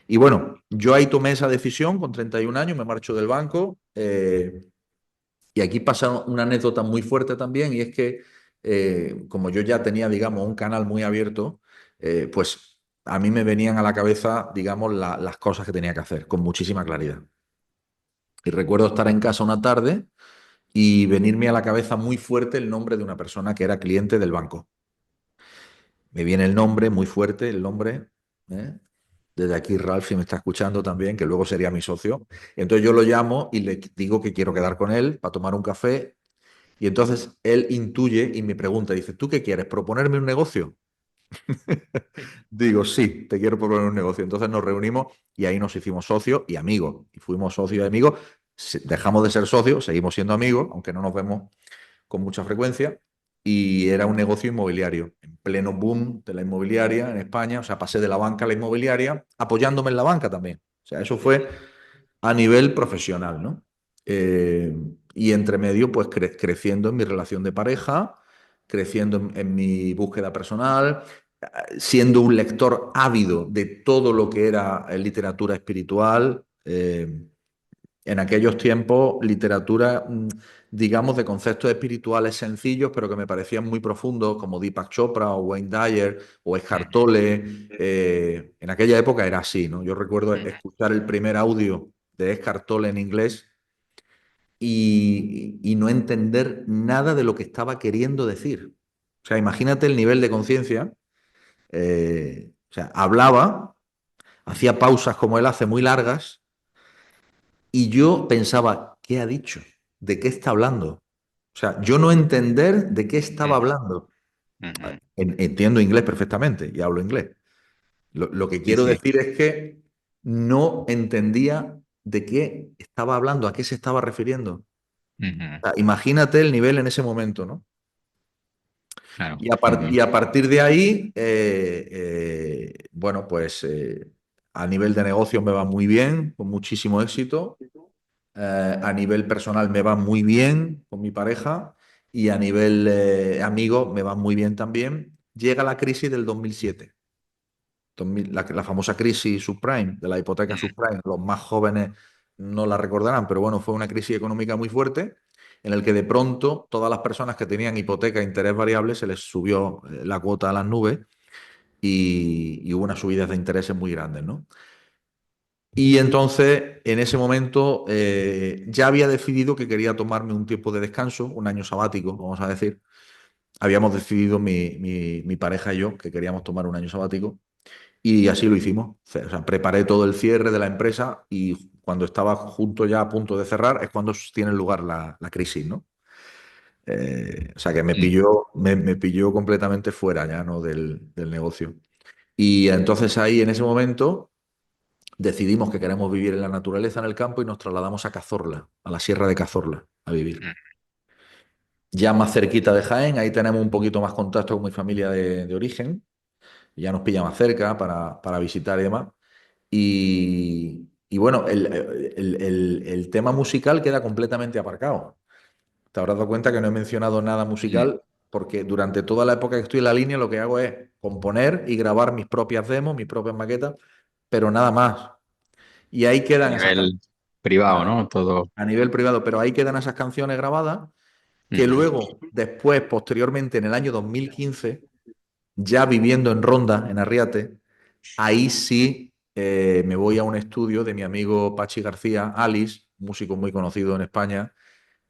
Y bueno, yo ahí tomé esa decisión con 31 años, me marcho del banco y aquí pasa una anécdota muy fuerte también y es que como yo ya tenía, digamos, un canal muy abierto, pues a mí me venían a la cabeza, digamos, las cosas que tenía que hacer con muchísima claridad. Y recuerdo estar en casa una tarde y venirme a la cabeza muy fuerte el nombre de una persona que era cliente del banco. Me viene el nombre muy fuerte, el nombre. ¿Eh? Desde aquí Ralph, si me está escuchando también, que luego sería mi socio. Entonces yo lo llamo y le digo que quiero quedar con él para tomar un café. Y entonces él intuye y me pregunta, dice, ¿tú qué quieres? ¿Proponerme un negocio? Digo, sí, te quiero proponer un negocio. Entonces nos reunimos y ahí nos hicimos socios y amigos. Y fuimos socios y amigos. Dejamos de ser socios, seguimos siendo amigos, aunque no nos vemos con mucha frecuencia. Y era un negocio inmobiliario, en pleno boom de la inmobiliaria en España. O sea, pasé de la banca a la inmobiliaria, apoyándome en la banca también. O sea, eso fue a nivel profesional, ¿no? Eh, y entre medio, pues creciendo en mi relación de pareja, creciendo en mi búsqueda personal, siendo un lector ávido de todo lo que era literatura espiritual. En aquellos tiempos, literatura, digamos, de conceptos espirituales sencillos, pero que me parecían muy profundos, como Deepak Chopra o Wayne Dyer o Eckhart Ujú. Tolle. En aquella época era así, ¿no? Yo recuerdo Ujú. escuchar el primer audio de Eckhart Tolle en inglés y no entender nada de lo que estaba queriendo decir. O sea, imagínate el nivel de conciencia. O sea, hablaba, hacía pausas como él hace, muy largas, y yo pensaba, ¿qué ha dicho? ¿De qué está hablando? O sea, yo no entender de qué estaba Ujú. hablando. Ujú. Entiendo inglés perfectamente y hablo inglés. Lo que Sí, quiero sí. decir es que no entendía de qué estaba hablando, a qué se estaba refiriendo. Ujú. O sea, imagínate el nivel en ese momento, ¿no? Claro. Y Ujú. a partir de ahí, bueno, pues a nivel de negocio me va muy bien, con muchísimo éxito. A nivel personal me va muy bien con mi pareja y a nivel amigo me va muy bien también. Llega la crisis del 2007, la famosa crisis subprime, de la hipoteca Ujú. subprime. Los más jóvenes no la recordarán, pero bueno, fue una crisis económica muy fuerte en el que de pronto todas las personas que tenían hipoteca e interés variable se les subió la cuota a las nubes y hubo unas subidas de intereses muy grandes, ¿no? Y entonces, en ese momento, ya había decidido que quería tomarme un tiempo de descanso, un año sabático, vamos a decir. Habíamos decidido mi pareja y yo que queríamos tomar un año sabático. Y así lo hicimos. O sea, preparé todo el cierre de la empresa y cuando estaba junto ya a punto de cerrar es cuando tiene lugar la crisis, ¿no? O sea que Mm. me pilló completamente fuera ya, ¿no? del negocio. Y entonces ahí en ese momento decidimos que queremos vivir en la naturaleza, en el campo, y nos trasladamos a Cazorla, a la Sierra de Cazorla, a vivir. Mm. Ya más cerquita de Jaén, ahí tenemos un poquito más contacto con mi familia de origen, ya nos pilla más cerca para visitar y demás. Y bueno, el tema musical queda completamente aparcado. Te habrás dado cuenta que no he mencionado nada Mm. musical porque durante toda la época que estoy en la línea lo que hago es componer y grabar mis propias demos, mis propias maquetas, pero nada más. Y ahí A quedan esas nivel canciones privado, ¿no? Todo. a nivel privado, pero ahí quedan esas canciones grabadas que Ujú. luego, después, posteriormente, en el año 2015, ya viviendo en Ronda, en Arriate, ahí sí me voy a un estudio de mi amigo Pachi García, Alice, músico muy conocido en España,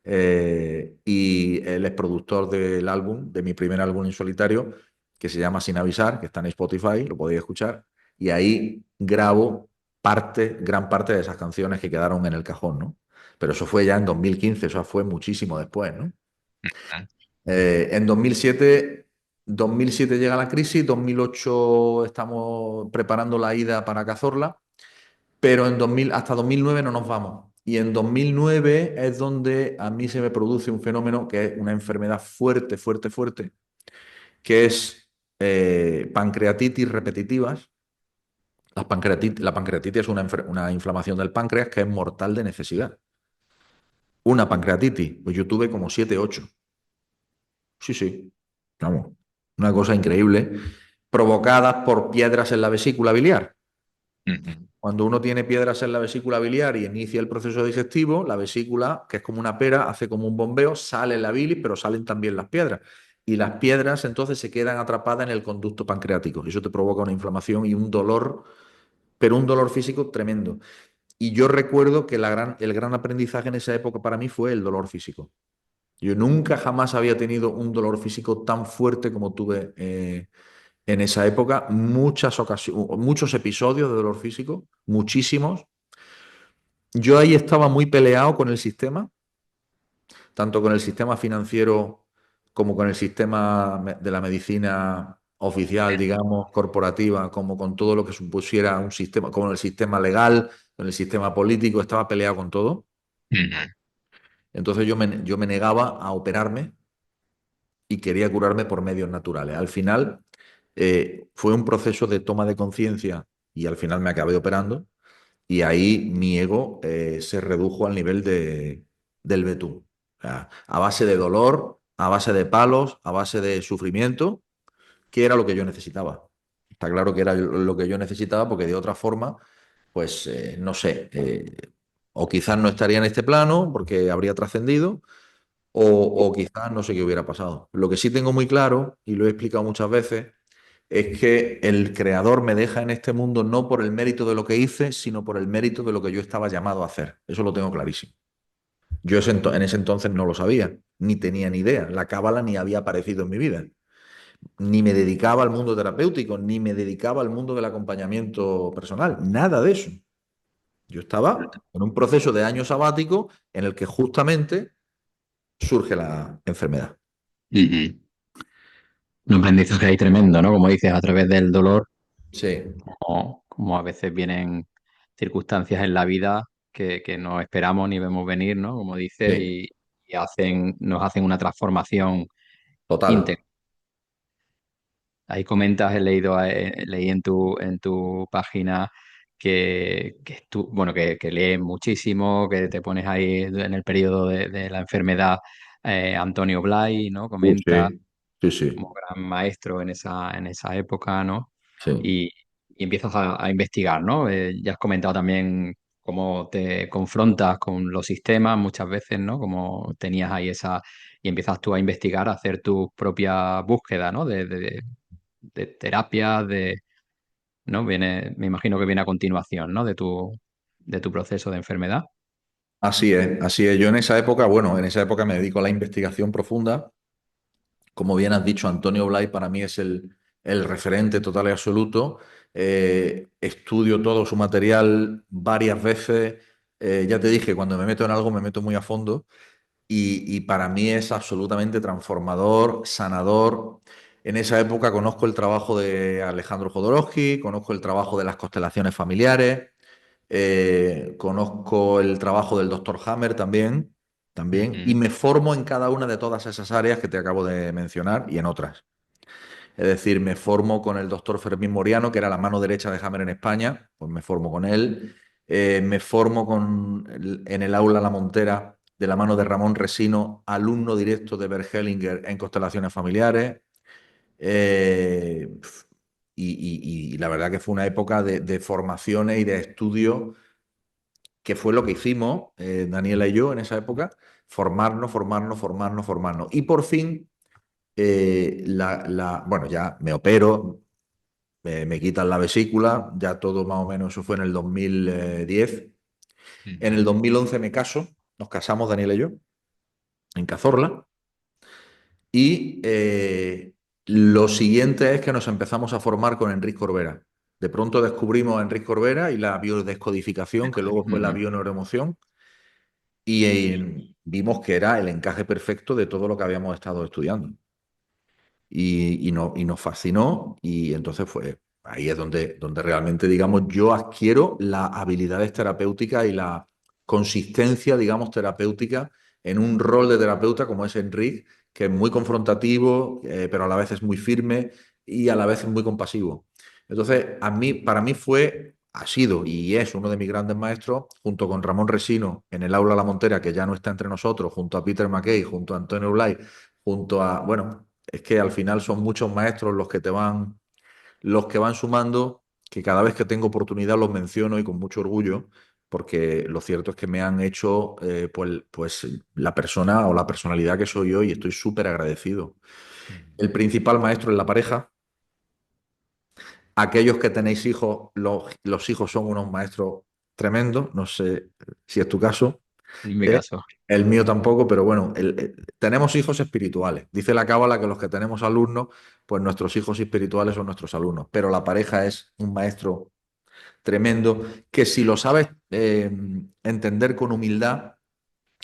y él es productor del álbum, de mi primer álbum en solitario, que se llama Sin Avisar, que está en Spotify, lo podéis escuchar, y ahí grabo gran parte de esas canciones que quedaron en el cajón, ¿no? Pero eso fue ya en 2015, eso fue muchísimo después, ¿no? En 2007 llega la crisis, 2008 estamos preparando la ida para Cazorla, pero hasta 2009 no nos vamos. Y en 2009 es donde a mí se me produce un fenómeno que es una enfermedad fuerte, fuerte, fuerte, que es pancreatitis repetitivas. La pancreatitis es una inflamación del páncreas que es mortal de necesidad. Una pancreatitis, pues yo tuve como 7, 8. Sí, sí, vamos, una cosa increíble, provocadas por piedras en la vesícula biliar. Ujú. Cuando uno tiene piedras en la vesícula biliar y inicia el proceso digestivo, la vesícula, que es como una pera, hace como un bombeo, sale la bilis, pero salen también las piedras. Y las piedras entonces se quedan atrapadas en el conducto pancreático. Eso te provoca una inflamación y un dolor, pero un dolor físico tremendo. Y yo recuerdo que el gran aprendizaje en esa época para mí fue el dolor físico. Yo nunca jamás había tenido un dolor físico tan fuerte como tuve en esa época. Muchos episodios de dolor físico, muchísimos. Yo ahí estaba muy peleado con el sistema, tanto con el sistema financiero como con el sistema de la medicina oficial, digamos, corporativa, como con todo lo que supusiera un sistema, con el sistema legal, con el sistema político, estaba peleado con todo. Ujú. Entonces yo me negaba a operarme y quería curarme por medios naturales. Al final fue un proceso de toma de conciencia y al final me acabé operando y ahí mi ego se redujo al nivel del betún. O sea, a base de dolor, a base de palos, a base de sufrimiento, que era lo que yo necesitaba. Está claro que era lo que yo necesitaba porque de otra forma, pues no sé, o quizás no estaría en este plano porque habría trascendido o quizás no sé qué hubiera pasado. Lo que sí tengo muy claro, y lo he explicado muchas veces, es que el creador me deja en este mundo no por el mérito de lo que hice, sino por el mérito de lo que yo estaba llamado a hacer. Eso lo tengo clarísimo. En ese entonces no lo sabía, ni tenía ni idea. La cábala ni había aparecido en mi vida. Ni me dedicaba al mundo terapéutico, ni me dedicaba al mundo del acompañamiento personal. Nada de eso. Yo estaba en un proceso de año sabático en el que justamente surge la enfermedad. Ujú. Un aprendizaje ahí tremendo, ¿no? Como dices, a través del dolor, Sí, como a veces vienen circunstancias en la vida que no esperamos ni vemos venir, ¿no? Como dices, sí, y nos hacen una transformación total. íntegra. Ahí comentas, leí en tu página bueno, que lees muchísimo, que te pones ahí en el periodo de la enfermedad. Antonio Blay, ¿no? Comenta Sí, sí, como sí, gran maestro en esa época, ¿no? sí. Y, y empiezas a investigar, ¿no? Ya has comentado también cómo te confrontas con los sistemas muchas veces, ¿no? Como tenías ahí y empiezas tú a investigar, a hacer tu propia búsqueda, ¿no? De terapia, ¿no? Me imagino que viene a continuación, ¿no? De tu proceso de enfermedad. Así es, así es. Yo en esa época, bueno, en esa época me dedico a la investigación profunda. Como bien has dicho, Antonio Blay para mí es el referente total y absoluto. Estudio todo su material varias veces. Ya te dije, cuando me meto en algo me meto muy a fondo y para mí es absolutamente transformador, sanador. En esa época conozco el trabajo de Alejandro Jodorowsky, conozco el trabajo de las constelaciones familiares, conozco el trabajo del doctor Hammer también, y Ujú. me formo en cada una de todas esas áreas que te acabo de mencionar y en otras. Es decir, me formo con el doctor Fermín Moriano, que era la mano derecha de Hammer en España, pues me formo con él. Me formo en el aula La Montera de la mano de Ramón Resino, alumno directo de Bert Hellinger en constelaciones familiares. Eh, y la verdad que fue una época de formaciones y de estudio, que fue lo que hicimos, Daniela y yo en esa época, formarnos. Y por fin, bueno, ya me opero, me quitan la vesícula, ya todo más o menos, eso fue en el 2010. En el Ujú. 2011 me caso, nos casamos Daniela y yo, en Cazorla, y lo siguiente es que nos empezamos a formar con Enrique Corbera. De pronto descubrimos a Enrique Corbera y la biodescodificación, que luego fue la Ujú. bioneuroemoción, y vimos que era el encaje perfecto de todo lo que habíamos estado estudiando. Y nos fascinó y entonces fue ahí es donde realmente, digamos, yo adquiero las habilidades terapéuticas y la consistencia, digamos, terapéutica en un rol de terapeuta como es Enrique, que es muy confrontativo, pero a la vez es muy firme y a la vez es muy compasivo. Entonces, para mí ha sido y es uno de mis grandes maestros, junto con Ramón Resino en el aula La Montera, que ya no está entre nosotros, junto a Peter McKay, junto a Antonio Blay, junto a, bueno, es que al final son muchos maestros los que van sumando, que cada vez que tengo oportunidad los menciono y con mucho orgullo, porque lo cierto es que me han hecho pues la persona o la personalidad que soy hoy y estoy súper agradecido. El principal maestro es la pareja. Aquellos que tenéis hijos, los hijos son unos maestros tremendos, no sé si es tu caso. En mi ¿Eh? caso. El mío tampoco, pero bueno, tenemos hijos espirituales. Dice la Cábala que los que tenemos alumnos, pues nuestros hijos espirituales son nuestros alumnos. Pero la pareja es un maestro tremendo que si lo sabes entender con humildad,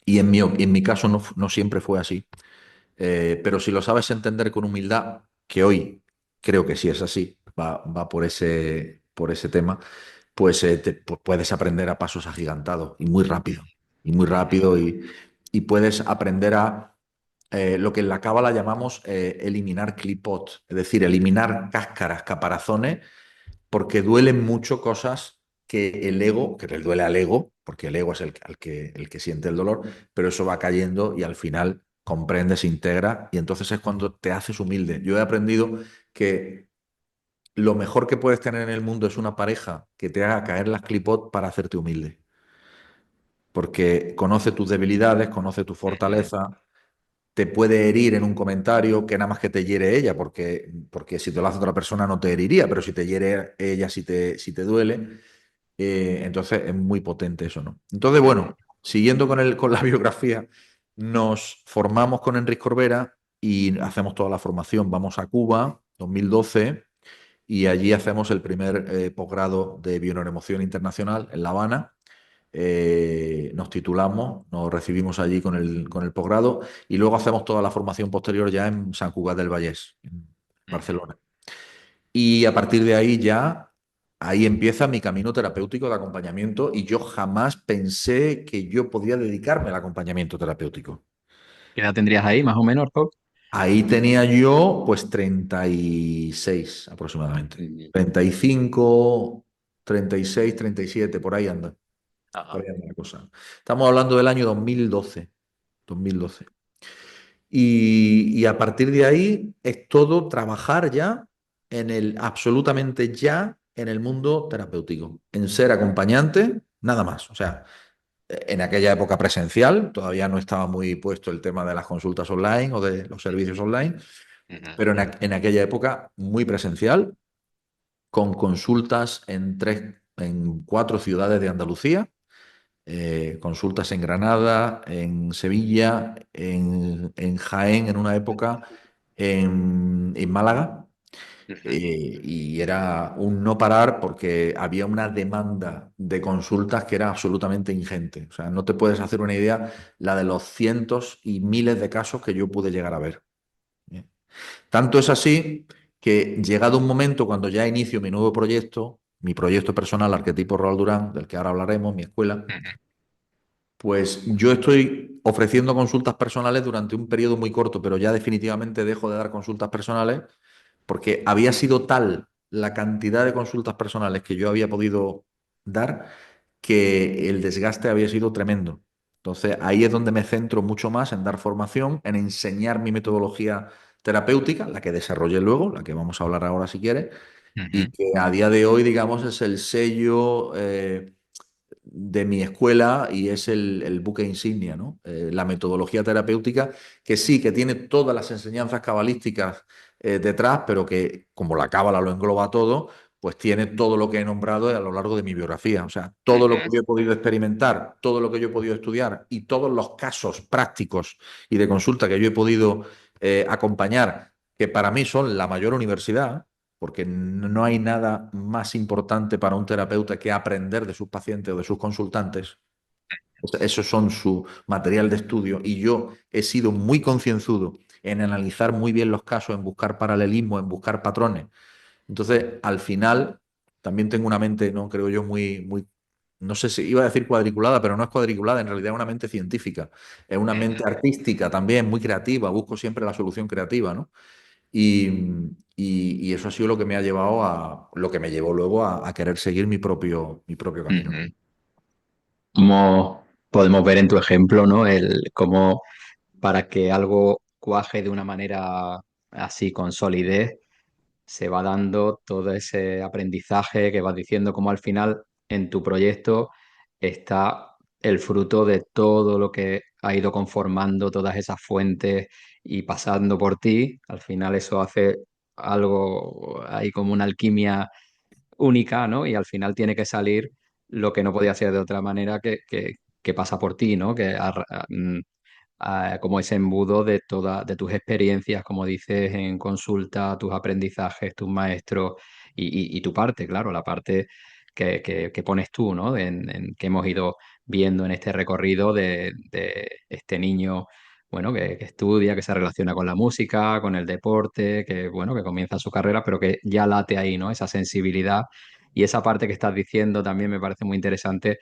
y en mi caso no siempre fue así, pero si lo sabes entender con humildad, que hoy creo que sí es así, va por ese tema, pues, pues puedes aprender a pasos agigantados y muy Ujú. rápido y puedes aprender a lo que en la cábala llamamos eliminar clipot, es decir, eliminar cáscaras, caparazones, porque duelen mucho cosas que el ego, que le duele al ego, porque el ego es el que siente el dolor, pero eso va cayendo y al final comprende, se integra y entonces es cuando te haces humilde. Yo he aprendido que lo mejor que puedes tener en el mundo es una pareja que te haga caer las clipot para hacerte humilde, porque conoce tus debilidades, conoce tu Ujú. fortaleza, te puede herir en un comentario que nada más que te hiere ella, porque si te lo hace otra persona no te heriría, pero si te hiere ella, si te duele, entonces es muy potente eso, ¿no? Entonces, bueno, siguiendo con la biografía, nos formamos con Enrique Corbera y hacemos toda la formación. Vamos a Cuba, 2012, y allí hacemos el primer posgrado de Bioneuroemoción Internacional en La Habana. Nos titulamos, nos recibimos allí con el posgrado y luego hacemos toda la formación posterior ya en San Cugat del Vallès, en Ujú. Barcelona. Y a partir de ahí ya, ahí empieza mi camino terapéutico de acompañamiento y yo jamás pensé que yo podía dedicarme al acompañamiento terapéutico. ¿Qué edad tendrías ahí, más o menos, Rob? Ahí tenía yo pues 36 aproximadamente. Ujú. 35, 36, 37 por ahí anda. Por Ajá. ahí anda la cosa. Estamos hablando del año 2012. Y a partir de ahí es todo trabajar ya absolutamente ya en el mundo terapéutico, en ser acompañante, nada más. O sea, en aquella época presencial, todavía no estaba muy puesto el tema de las consultas online o de los servicios online, Ujú. pero en aquella época muy presencial, con consultas en 4 ciudades de Andalucía, consultas en Granada, en Sevilla, en Jaén en una época, en Málaga. Y era un no parar porque había una demanda de consultas que era absolutamente ingente. O sea, no te puedes hacer una idea la de los cientos y miles de casos que yo pude llegar a ver. Bien. Tanto es así que llegado un momento cuando ya inicio mi nuevo proyecto, mi proyecto personal Arquetipo Roald Durán, del que ahora hablaremos, mi escuela, pues yo estoy ofreciendo consultas personales durante un periodo muy corto, pero ya definitivamente dejo de dar consultas personales porque había sido tal la cantidad de consultas personales que yo había podido dar que el desgaste había sido tremendo. Entonces ahí es donde me centro mucho más en dar formación, en enseñar mi metodología terapéutica, la que desarrollé luego, la que vamos a hablar ahora si quieres, y Ujú, que a día de hoy, digamos, es el sello de mi escuela y es el buque insignia, ¿no? La metodología terapéutica, que sí, que tiene todas las enseñanzas cabalísticas detrás, pero que como la cábala lo engloba todo, pues tiene todo lo que he nombrado a lo largo de mi biografía. O sea, todo lo que ujú, yo he podido experimentar, todo lo que yo he podido estudiar y todos los casos prácticos y de consulta que yo he podido acompañar, que para mí son la mayor universidad, porque no hay nada más importante para un terapeuta que aprender de sus pacientes o de sus consultantes. Esos son su material de estudio y yo he sido muy concienzudo en analizar muy bien los casos, en buscar paralelismo, en buscar patrones. Entonces, al final, también tengo una mente, no creo yo, no sé si iba a decir cuadriculada, pero no es cuadriculada, en realidad es una mente científica, es una mente ujú, artística también, muy creativa, busco siempre la solución creativa, ¿no? Y, y eso ha sido lo que me ha llevado lo que me llevó luego a querer seguir mi propio camino. ujú. Como podemos ver en tu ejemplo, ¿no? El cómo para que algo cuaje de una manera así con solidez, se va dando todo ese aprendizaje que vas diciendo, como al final en tu proyecto está el fruto de todo lo que ha ido conformando todas esas fuentes y pasando por ti. Al final eso hace algo, hay como una alquimia única, ¿no? Y al final tiene que salir lo que no podía hacer de otra manera que pasa por ti, ¿no? Como ese embudo de de tus experiencias, como dices, en consulta, tus aprendizajes, tus maestros y tu parte, claro, la parte que pones tú, ¿no? Que hemos ido viendo en este recorrido de este niño, bueno, que estudia, que se relaciona con la música, con el deporte, que, bueno, que comienza su carrera, pero que ya late ahí, ¿no? Esa sensibilidad y esa parte que estás diciendo también me parece muy interesante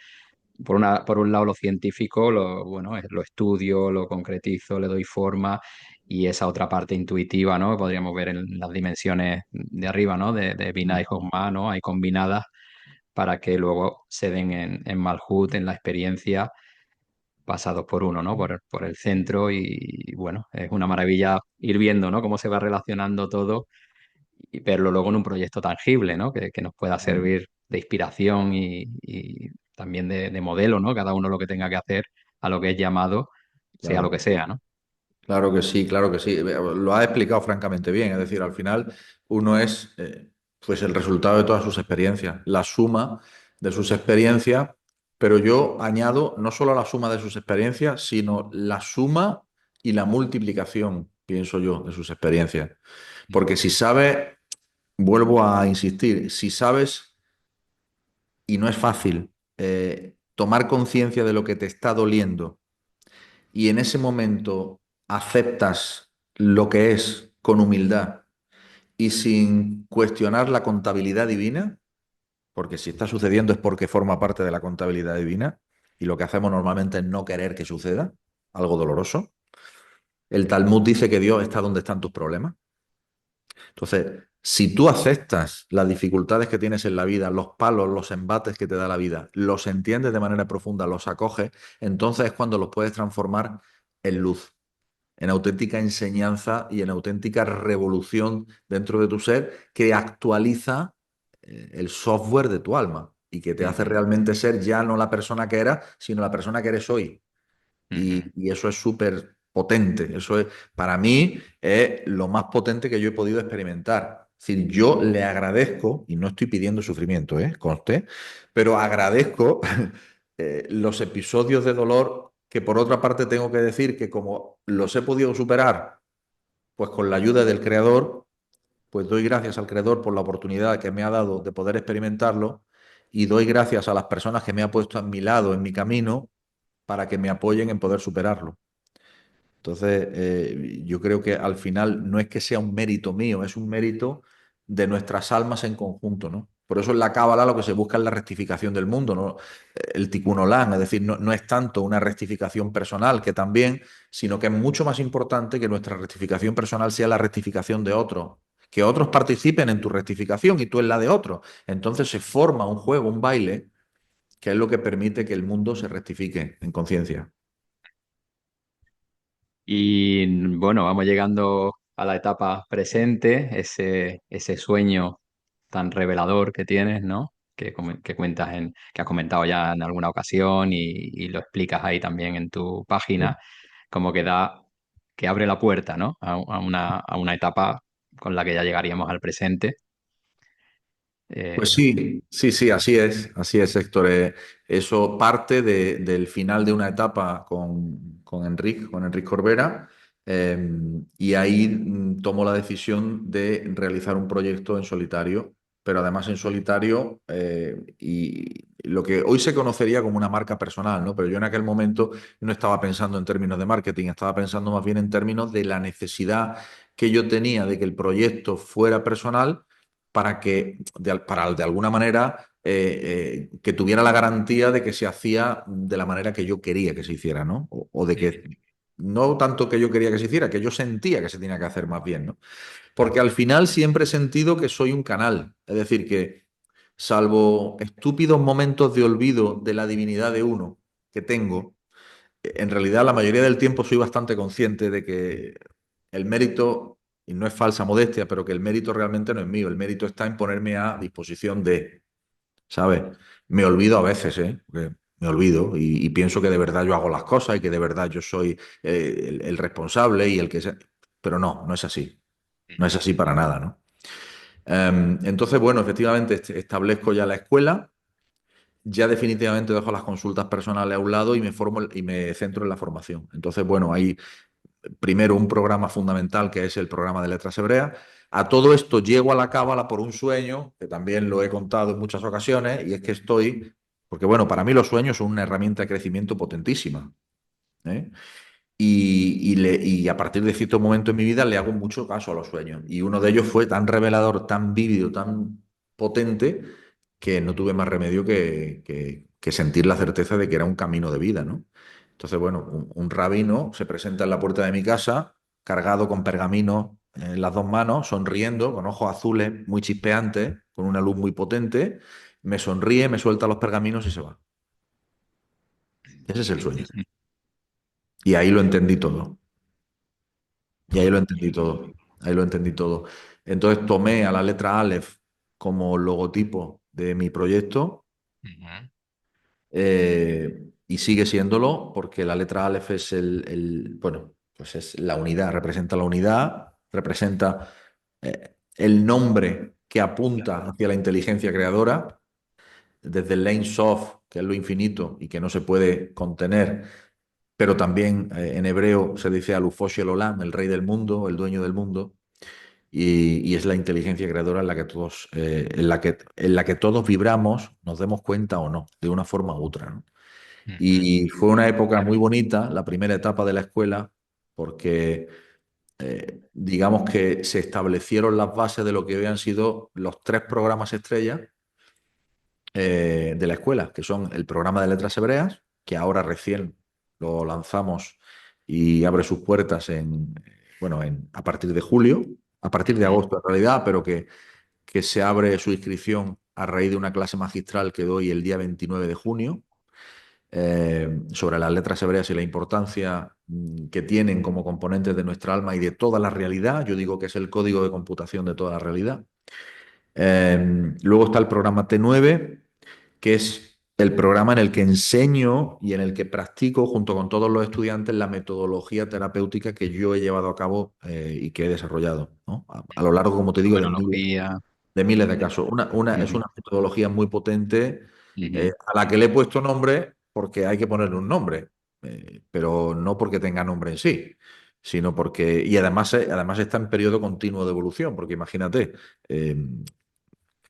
por un lado lo científico, bueno, lo estudio, lo concretizo, le doy forma y esa otra parte intuitiva, ¿no? Que podríamos ver en las dimensiones de arriba, ¿no? De Binah y Jochma, ¿no? Hay combinadas para que luego se den en Malhut, en la experiencia, pasados por uno, ¿no? Por el centro y bueno, es una maravilla ir viendo, ¿no? Cómo se va relacionando todo y verlo luego en un proyecto tangible, ¿no? Que nos pueda servir de inspiración y también de modelo, ¿no? Cada uno lo que tenga que hacer a lo que es llamado, sea lo Claro. que sea, ¿no? Claro que sí, claro que sí. Lo ha explicado francamente bien. Es decir, al final uno es pues el resultado de todas sus experiencias, la suma de sus experiencias, pero yo añado no solo la suma de sus experiencias, sino la suma y la multiplicación, pienso yo, de sus experiencias. Porque si sabes, vuelvo a insistir, si sabes, y no es fácil, tomar conciencia de lo que te está doliendo y en ese momento aceptas lo que es con humildad y sin cuestionar la contabilidad divina, porque si está sucediendo es porque forma parte de la contabilidad divina y lo que hacemos normalmente es no querer que suceda, algo doloroso. El Talmud dice que Dios está donde están tus problemas. Entonces, si tú aceptas las dificultades que tienes en la vida, los palos, los embates que te da la vida, los entiendes de manera profunda, los acoges, entonces es cuando los puedes transformar en luz, en auténtica enseñanza y en auténtica revolución dentro de tu ser que actualiza el software de tu alma y que te hace Ujú, realmente ser ya no la persona que eras, sino la persona que eres hoy. ujú, Y eso es súper potente. Eso es, para mí, es lo más potente que yo he podido experimentar. Es decir, yo le agradezco, y no estoy pidiendo sufrimiento, conste, pero agradezco los episodios de dolor que por otra parte tengo que decir que como los he podido superar, pues con la ayuda del creador, pues doy gracias al Creador por la oportunidad que me ha dado de poder experimentarlo y doy gracias a las personas que me ha puesto a mi lado, en mi camino, para que me apoyen en poder superarlo. Entonces, yo creo que al final no es que sea un mérito mío, es un mérito de nuestras almas en conjunto, ¿no? Por eso en la Cábala lo que se busca es la rectificación del mundo, ¿no? El Tikkun Olam, es decir, no es tanto una rectificación personal, que también, sino que es mucho más importante que nuestra rectificación personal sea la rectificación de otros, que otros participen en tu rectificación y tú en la de otros. Entonces se forma un juego, un baile, que es lo que permite que el mundo se rectifique en conciencia. Y bueno, vamos llegando a la etapa presente, ese sueño tan revelador que tienes, ¿no? Que cuentas que has comentado ya en alguna ocasión y lo explicas ahí también en tu página, como que abre la puerta, ¿no? A una etapa con la que ya llegaríamos al presente. Pues Eh, sí, sí, sí, así es, Héctor. Eso parte del final de una etapa con Enric Corbera, y ahí tomo la decisión de realizar un proyecto en solitario, pero además en solitario, y lo que hoy se conocería como una marca personal, ¿no? Pero yo en aquel momento no estaba pensando en términos de marketing, estaba pensando más bien en términos de la necesidad que yo tenía de que el proyecto fuera personal para que, para de alguna manera, que tuviera la garantía de que se hacía de la manera que yo quería que se hiciera, ¿no? O de que no tanto que yo quería que se hiciera, que yo sentía que se tenía que hacer más bien, ¿no? Porque al final siempre he sentido que soy un canal, es decir, que salvo estúpidos momentos de olvido de la divinidad de uno que tengo, en realidad la mayoría del tiempo soy bastante consciente de que el mérito, y no es falsa modestia, pero que el mérito realmente no es mío, el mérito está en ponerme a disposición de, ¿sabes? Me olvido a veces, ¿eh? Porque me olvido y pienso que de verdad yo hago las cosas y que de verdad yo soy el responsable y el que sea. Pero no, no es así. No es así para nada, ¿no? Entonces, bueno, efectivamente establezco ya la escuela, ya definitivamente dejo las consultas personales a un lado y me formo y me centro en la formación. Entonces, bueno, hay primero un programa fundamental que es el programa de letras hebreas. A todo esto llego a la cábala por un sueño, que también lo he contado en muchas ocasiones, y es que estoy, porque bueno, para mí los sueños son una herramienta de crecimiento potentísima, ¿eh? Y a partir de cierto momento en mi vida le hago mucho caso a los sueños. Y uno de ellos fue tan revelador, tan vívido, tan potente, que no tuve más remedio que sentir la certeza de que era un camino de vida, ¿no? Entonces, bueno, un rabino se presenta en la puerta de mi casa, cargado con pergamino en las dos manos, sonriendo, con ojos azules muy chispeantes, con una luz muy potente, me sonríe, me suelta los pergaminos y se va. Ese es el sueño. Y ahí lo entendí todo. Y ahí lo entendí todo. Ahí lo entendí todo. Entonces tomé a la letra Aleph como logotipo de mi proyecto, y sigue siéndolo porque la letra Aleph es bueno, pues es la unidad, representa la unidad, representa el nombre que apunta hacia la inteligencia creadora, desde el Ein Sof, que es lo infinito y que no se puede contener, pero también en hebreo se dice Alufosh el Olam, el rey del mundo, el dueño del mundo, y es la inteligencia creadora en la que todos, en la que todos vibramos, nos demos cuenta o no, de una forma u otra, ¿no? Y fue una época muy bonita, la primera etapa de la escuela, porque digamos que se establecieron las bases de lo que hoy han sido los tres programas estrellas de la escuela, que son el programa de letras hebreas, que ahora recién lo lanzamos y abre sus puertas bueno, a partir de julio, a partir de agosto en realidad, pero que se abre su inscripción a raíz de una clase magistral que doy el día 29 de junio, sobre las letras hebreas y la importancia que tienen como componentes de nuestra alma y de toda la realidad. Yo digo que es el código de computación de toda la realidad. Luego está el programa T9, que es el programa en el que enseño y en el que practico junto con todos los estudiantes la metodología terapéutica que yo he llevado a cabo y que he desarrollado, ¿no? A lo largo, como te digo, Numerología. de miles de casos. Es Ujú, una metodología muy potente, ujú, a la que le he puesto nombre porque hay que ponerle un nombre, pero no porque tenga nombre en sí, sino porque, y además está en periodo continuo de evolución, porque imagínate, eh,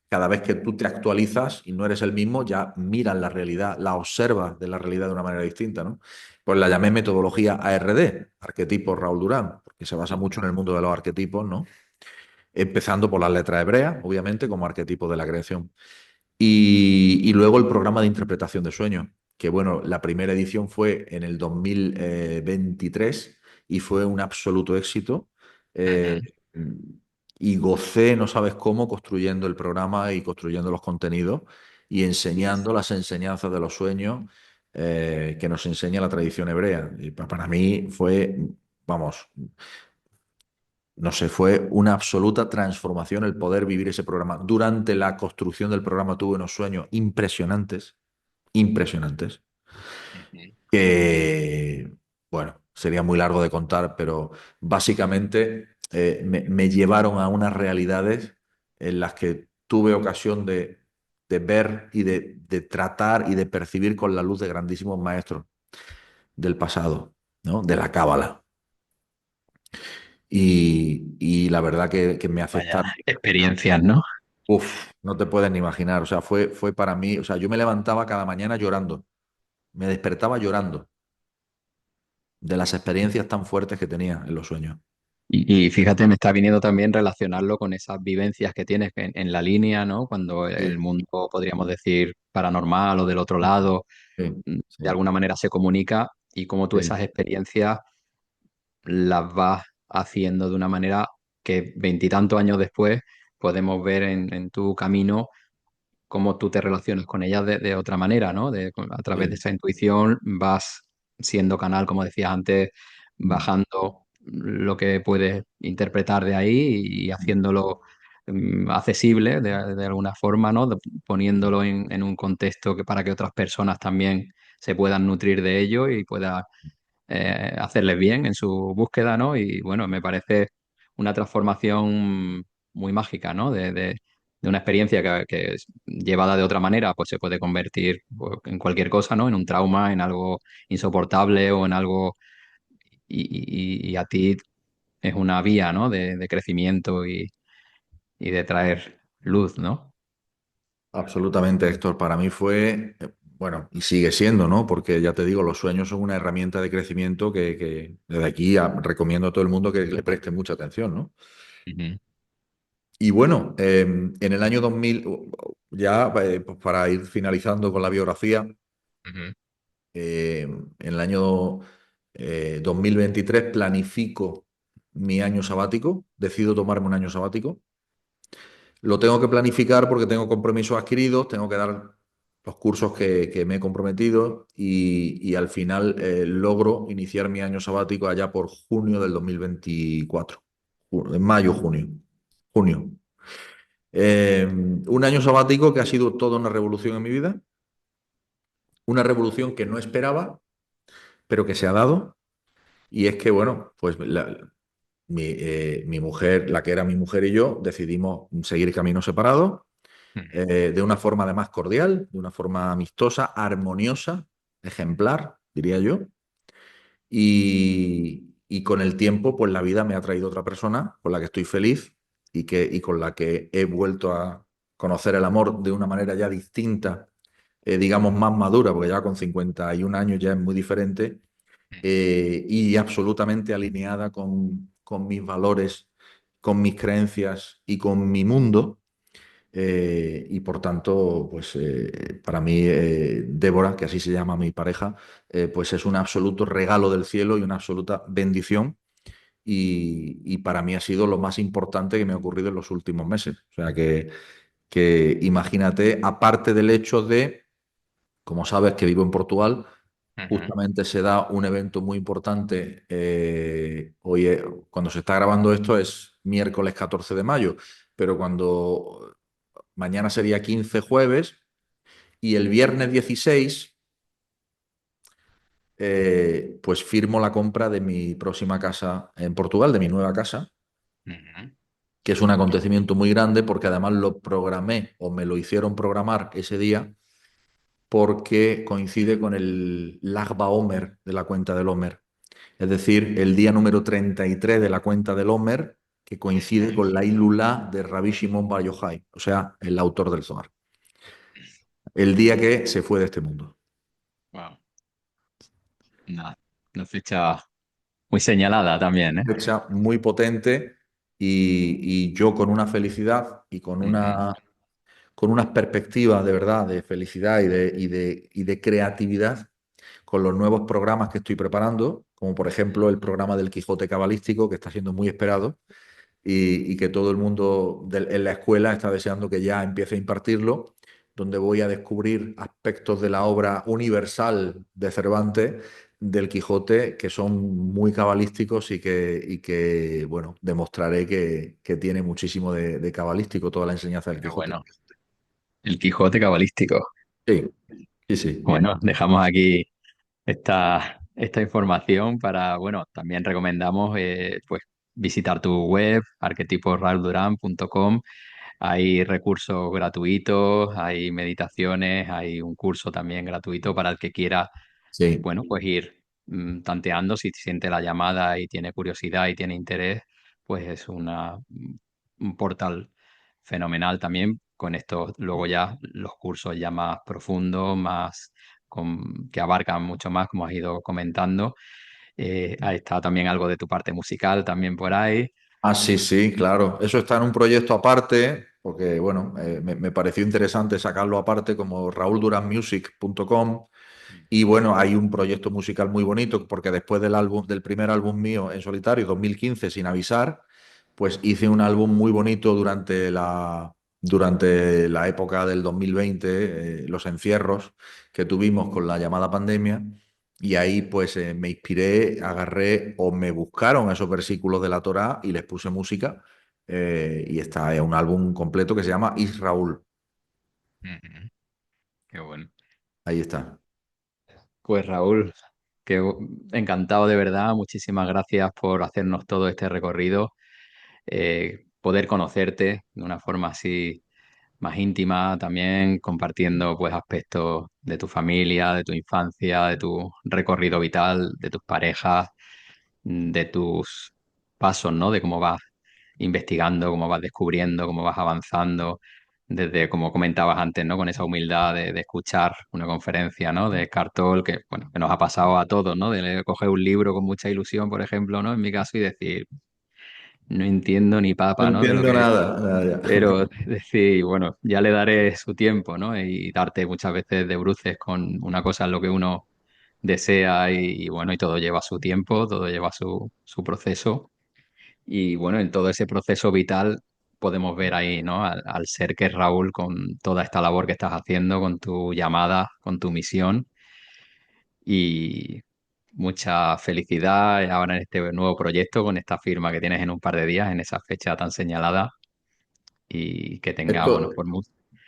cada vez que tú te actualizas y no eres el mismo, ya miras la realidad, la observas de la realidad de una manera distinta, ¿no? Pues la llamé metodología ARD, arquetipo Raúl Durán, porque se basa mucho en el mundo de los arquetipos, ¿no? Empezando por las letras hebreas, obviamente, como arquetipo de la creación. Y luego el programa de interpretación de sueños, que bueno, la primera edición fue en el 2023 y fue un absoluto éxito. Eh, Ujú. y gocé, no sabes cómo, construyendo el programa y construyendo los contenidos y enseñando las enseñanzas de los sueños que nos enseña la tradición hebrea. Y para mí fue, vamos, no sé, fue una absoluta transformación el poder vivir ese programa. Durante la construcción del programa tuve unos sueños impresionantes, impresionantes, Ujú. que, bueno, sería muy largo de contar, pero básicamente me llevaron a unas realidades en las que tuve ocasión de ver y de tratar y de percibir con la luz de grandísimos maestros del pasado, ¿no? De la Cábala. Y la verdad que me Vaya afectaron. experiencias, ¿no? Uf, no te puedes ni imaginar. O sea, fue para mí, o sea, yo me levantaba cada mañana llorando, me despertaba llorando de las experiencias tan fuertes que tenía en los sueños. Y fíjate, me está viniendo también relacionarlo con esas vivencias que tienes en la línea, ¿no? Cuando el Sí, mundo, podríamos decir, paranormal o del otro lado, sí, de sí, alguna manera se comunica y cómo tú esas sí, experiencias las vas haciendo de una manera que veintitantos años después podemos ver en tu camino cómo tú te relacionas con ellas de otra manera, ¿no? A través de sí. esa intuición vas siendo canal, como decías antes, Mm, bajando lo que puedes interpretar de ahí y mm, haciéndolo accesible de alguna forma, ¿no? mm, Poniéndolo en un contexto que para que otras personas también se puedan nutrir de ello y puedan hacerles bien en su búsqueda, ¿no? Y bueno, me parece una transformación muy mágica, ¿no? De una experiencia que llevada de otra manera, pues se puede convertir pues, en cualquier cosa, ¿no? En un trauma, en algo insoportable o en algo... y a ti es una vía, ¿no? De crecimiento y de traer luz, ¿no? absolutamente, Héctor. Para mí fue, bueno, y sigue siendo, ¿no? Porque ya te digo, los sueños son una herramienta de crecimiento que desde aquí recomiendo a todo el mundo que le preste mucha atención, ¿no? Ujú, Y bueno, en el año 2000, ya pues para ir finalizando con la biografía, ujú, en el año 2023 planifico mi año sabático, decido tomarme un año sabático. Lo tengo que planificar porque tengo compromisos adquiridos, tengo que dar los cursos que me he comprometido y al final logro iniciar mi año sabático allá por junio del 2024, en mayo, junio, junio. Un año sabático que ha sido toda una revolución en mi vida, una revolución que no esperaba, pero que se ha dado. Y es que, bueno, pues mi mujer, la que era mi mujer y yo, decidimos seguir caminos separados, ujú, de una forma además cordial, de una forma amistosa, armoniosa, ejemplar, diría yo. Y con el tiempo, pues la vida me ha traído otra persona con la que estoy feliz y con la que he vuelto a conocer el amor de una manera ya distinta, digamos más madura, porque ya con 51 años ya es muy diferente y absolutamente alineada con mis valores, con mis creencias y con mi mundo. Y por tanto, pues para mí, Débora, que así se llama mi pareja, pues es un absoluto regalo del cielo y una absoluta bendición. Y para mí ha sido lo más importante que me ha ocurrido en los últimos meses. O sea que imagínate, aparte del hecho de, como sabes, que vivo en Portugal, ujú. justamente se da un evento muy importante. Hoy, cuando se está grabando esto, es miércoles 14 de mayo, pero cuando mañana sería 15 jueves y el viernes 16, pues firmo la compra de mi próxima casa en Portugal, de mi nueva casa, Ujú. que es un acontecimiento muy grande porque además lo programé o me lo hicieron programar ese día porque coincide con el Lag BaOmer de la cuenta del Omer. Es decir, el día número 33 de la cuenta del Omer, que coincide con la Ilulá de Rabbi Shimon Bar Yochai, o sea, el autor del Zohar. El día que se fue de este mundo. Wow. Una fecha muy señalada también, ¿eh? Fecha muy potente y yo con una felicidad y Ujú. con unas perspectivas de verdad de felicidad y de creatividad con los nuevos programas que estoy preparando, como por ejemplo el programa del Quijote Cabalístico, que está siendo muy esperado y que todo el mundo en la escuela está deseando que ya empiece a impartirlo, donde voy a descubrir aspectos de la obra universal de Cervantes, del Quijote, que son muy cabalísticos y que bueno, demostraré que tiene muchísimo de cabalístico toda la enseñanza del Pero Quijote. bueno, el Quijote cabalístico. Sí, sí, sí. Bueno, dejamos aquí esta información para, bueno, también recomendamos pues visitar tu web, arquetiporalduran.com. Hay recursos gratuitos, hay meditaciones, hay un curso también gratuito para el que quiera, Sí. bueno, pues ir tanteando si siente la llamada y tiene curiosidad y tiene interés, pues es un portal fenomenal también con estos, luego ya los cursos ya más profundos, más que abarcan mucho más, como has ido comentando. Ahí está también algo de tu parte musical también por ahí. Ah, sí, sí, claro. Eso está en un proyecto aparte, porque bueno, me pareció interesante sacarlo aparte como raulduranmusic.com. Y bueno, hay un proyecto musical muy bonito, porque después del primer álbum mío en solitario, 2015, sin avisar, pues hice un álbum muy bonito durante la época del 2020, los encierros que tuvimos con la llamada pandemia. Y ahí pues me inspiré, agarré o me buscaron esos versículos de la Torá y les puse música. Y está es un álbum completo que se llama Israel. Ujú. Qué bueno. Ahí está. Pues Raúl, que encantado de verdad. Muchísimas gracias por hacernos todo este recorrido. Poder conocerte de una forma así más íntima, también compartiendo pues aspectos de tu familia, de tu infancia, de tu recorrido vital, de tus parejas, de tus pasos, ¿no? De cómo vas investigando, cómo vas descubriendo, cómo vas avanzando, desde como comentabas antes, ¿no? Con esa humildad de escuchar una conferencia, ¿no? De Eckhart Tolle, que bueno, que nos ha pasado a todos, ¿no? De coger un libro con mucha ilusión, por ejemplo, ¿no? En mi caso, y decir, no entiendo ni No papa, ¿no? De lo entiendo que, nada. Ya, ya. pero decir, bueno, ya le daré su tiempo, ¿no? Y darte muchas veces de bruces con una cosa en lo que uno desea y bueno, y todo lleva su tiempo, todo lleva su proceso. Y bueno, en todo ese proceso vital podemos ver ahí, ¿no? Al ser que es Raúl con toda esta labor que estás haciendo, con tu llamada, con tu misión y mucha felicidad ahora en este nuevo proyecto, con esta firma que tienes en un par de días, en esa fecha tan señalada y que tenga, bueno, Esto por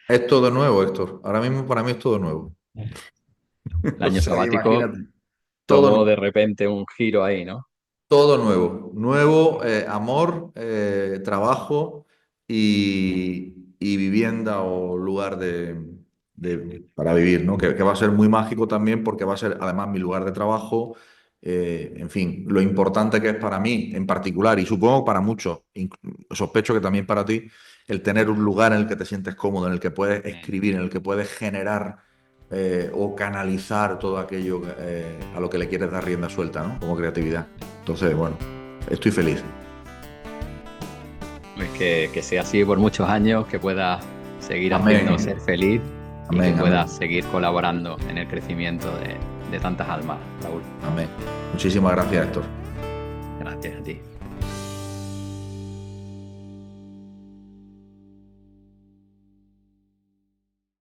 es todo nuevo, Héctor. Ahora mismo para mí es todo nuevo. el O año sea, sabático imagínate. Todo tomó nuevo. de repente un giro ahí, ¿no? Todo nuevo. Nuevo, amor, trabajo y vivienda o lugar para vivir, ¿no? Que va a ser muy mágico también porque va a ser además mi lugar de trabajo. En fin, lo importante que es para mí en particular y supongo para muchos, sospecho que también para ti, el tener un lugar en el que te sientes cómodo, en el que puedes Mm. escribir, en el que puedes generar o canalizar todo aquello a lo que le quieres dar rienda suelta, ¿no? Como creatividad. Entonces, bueno, estoy feliz. Pues que sea así por muchos años, que puedas seguir haciendo ser Amén, feliz y que amén, amén, puedas seguir colaborando en el crecimiento de tantas almas, Raúl. amén. Muchísimas gracias, Héctor. Gracias a ti.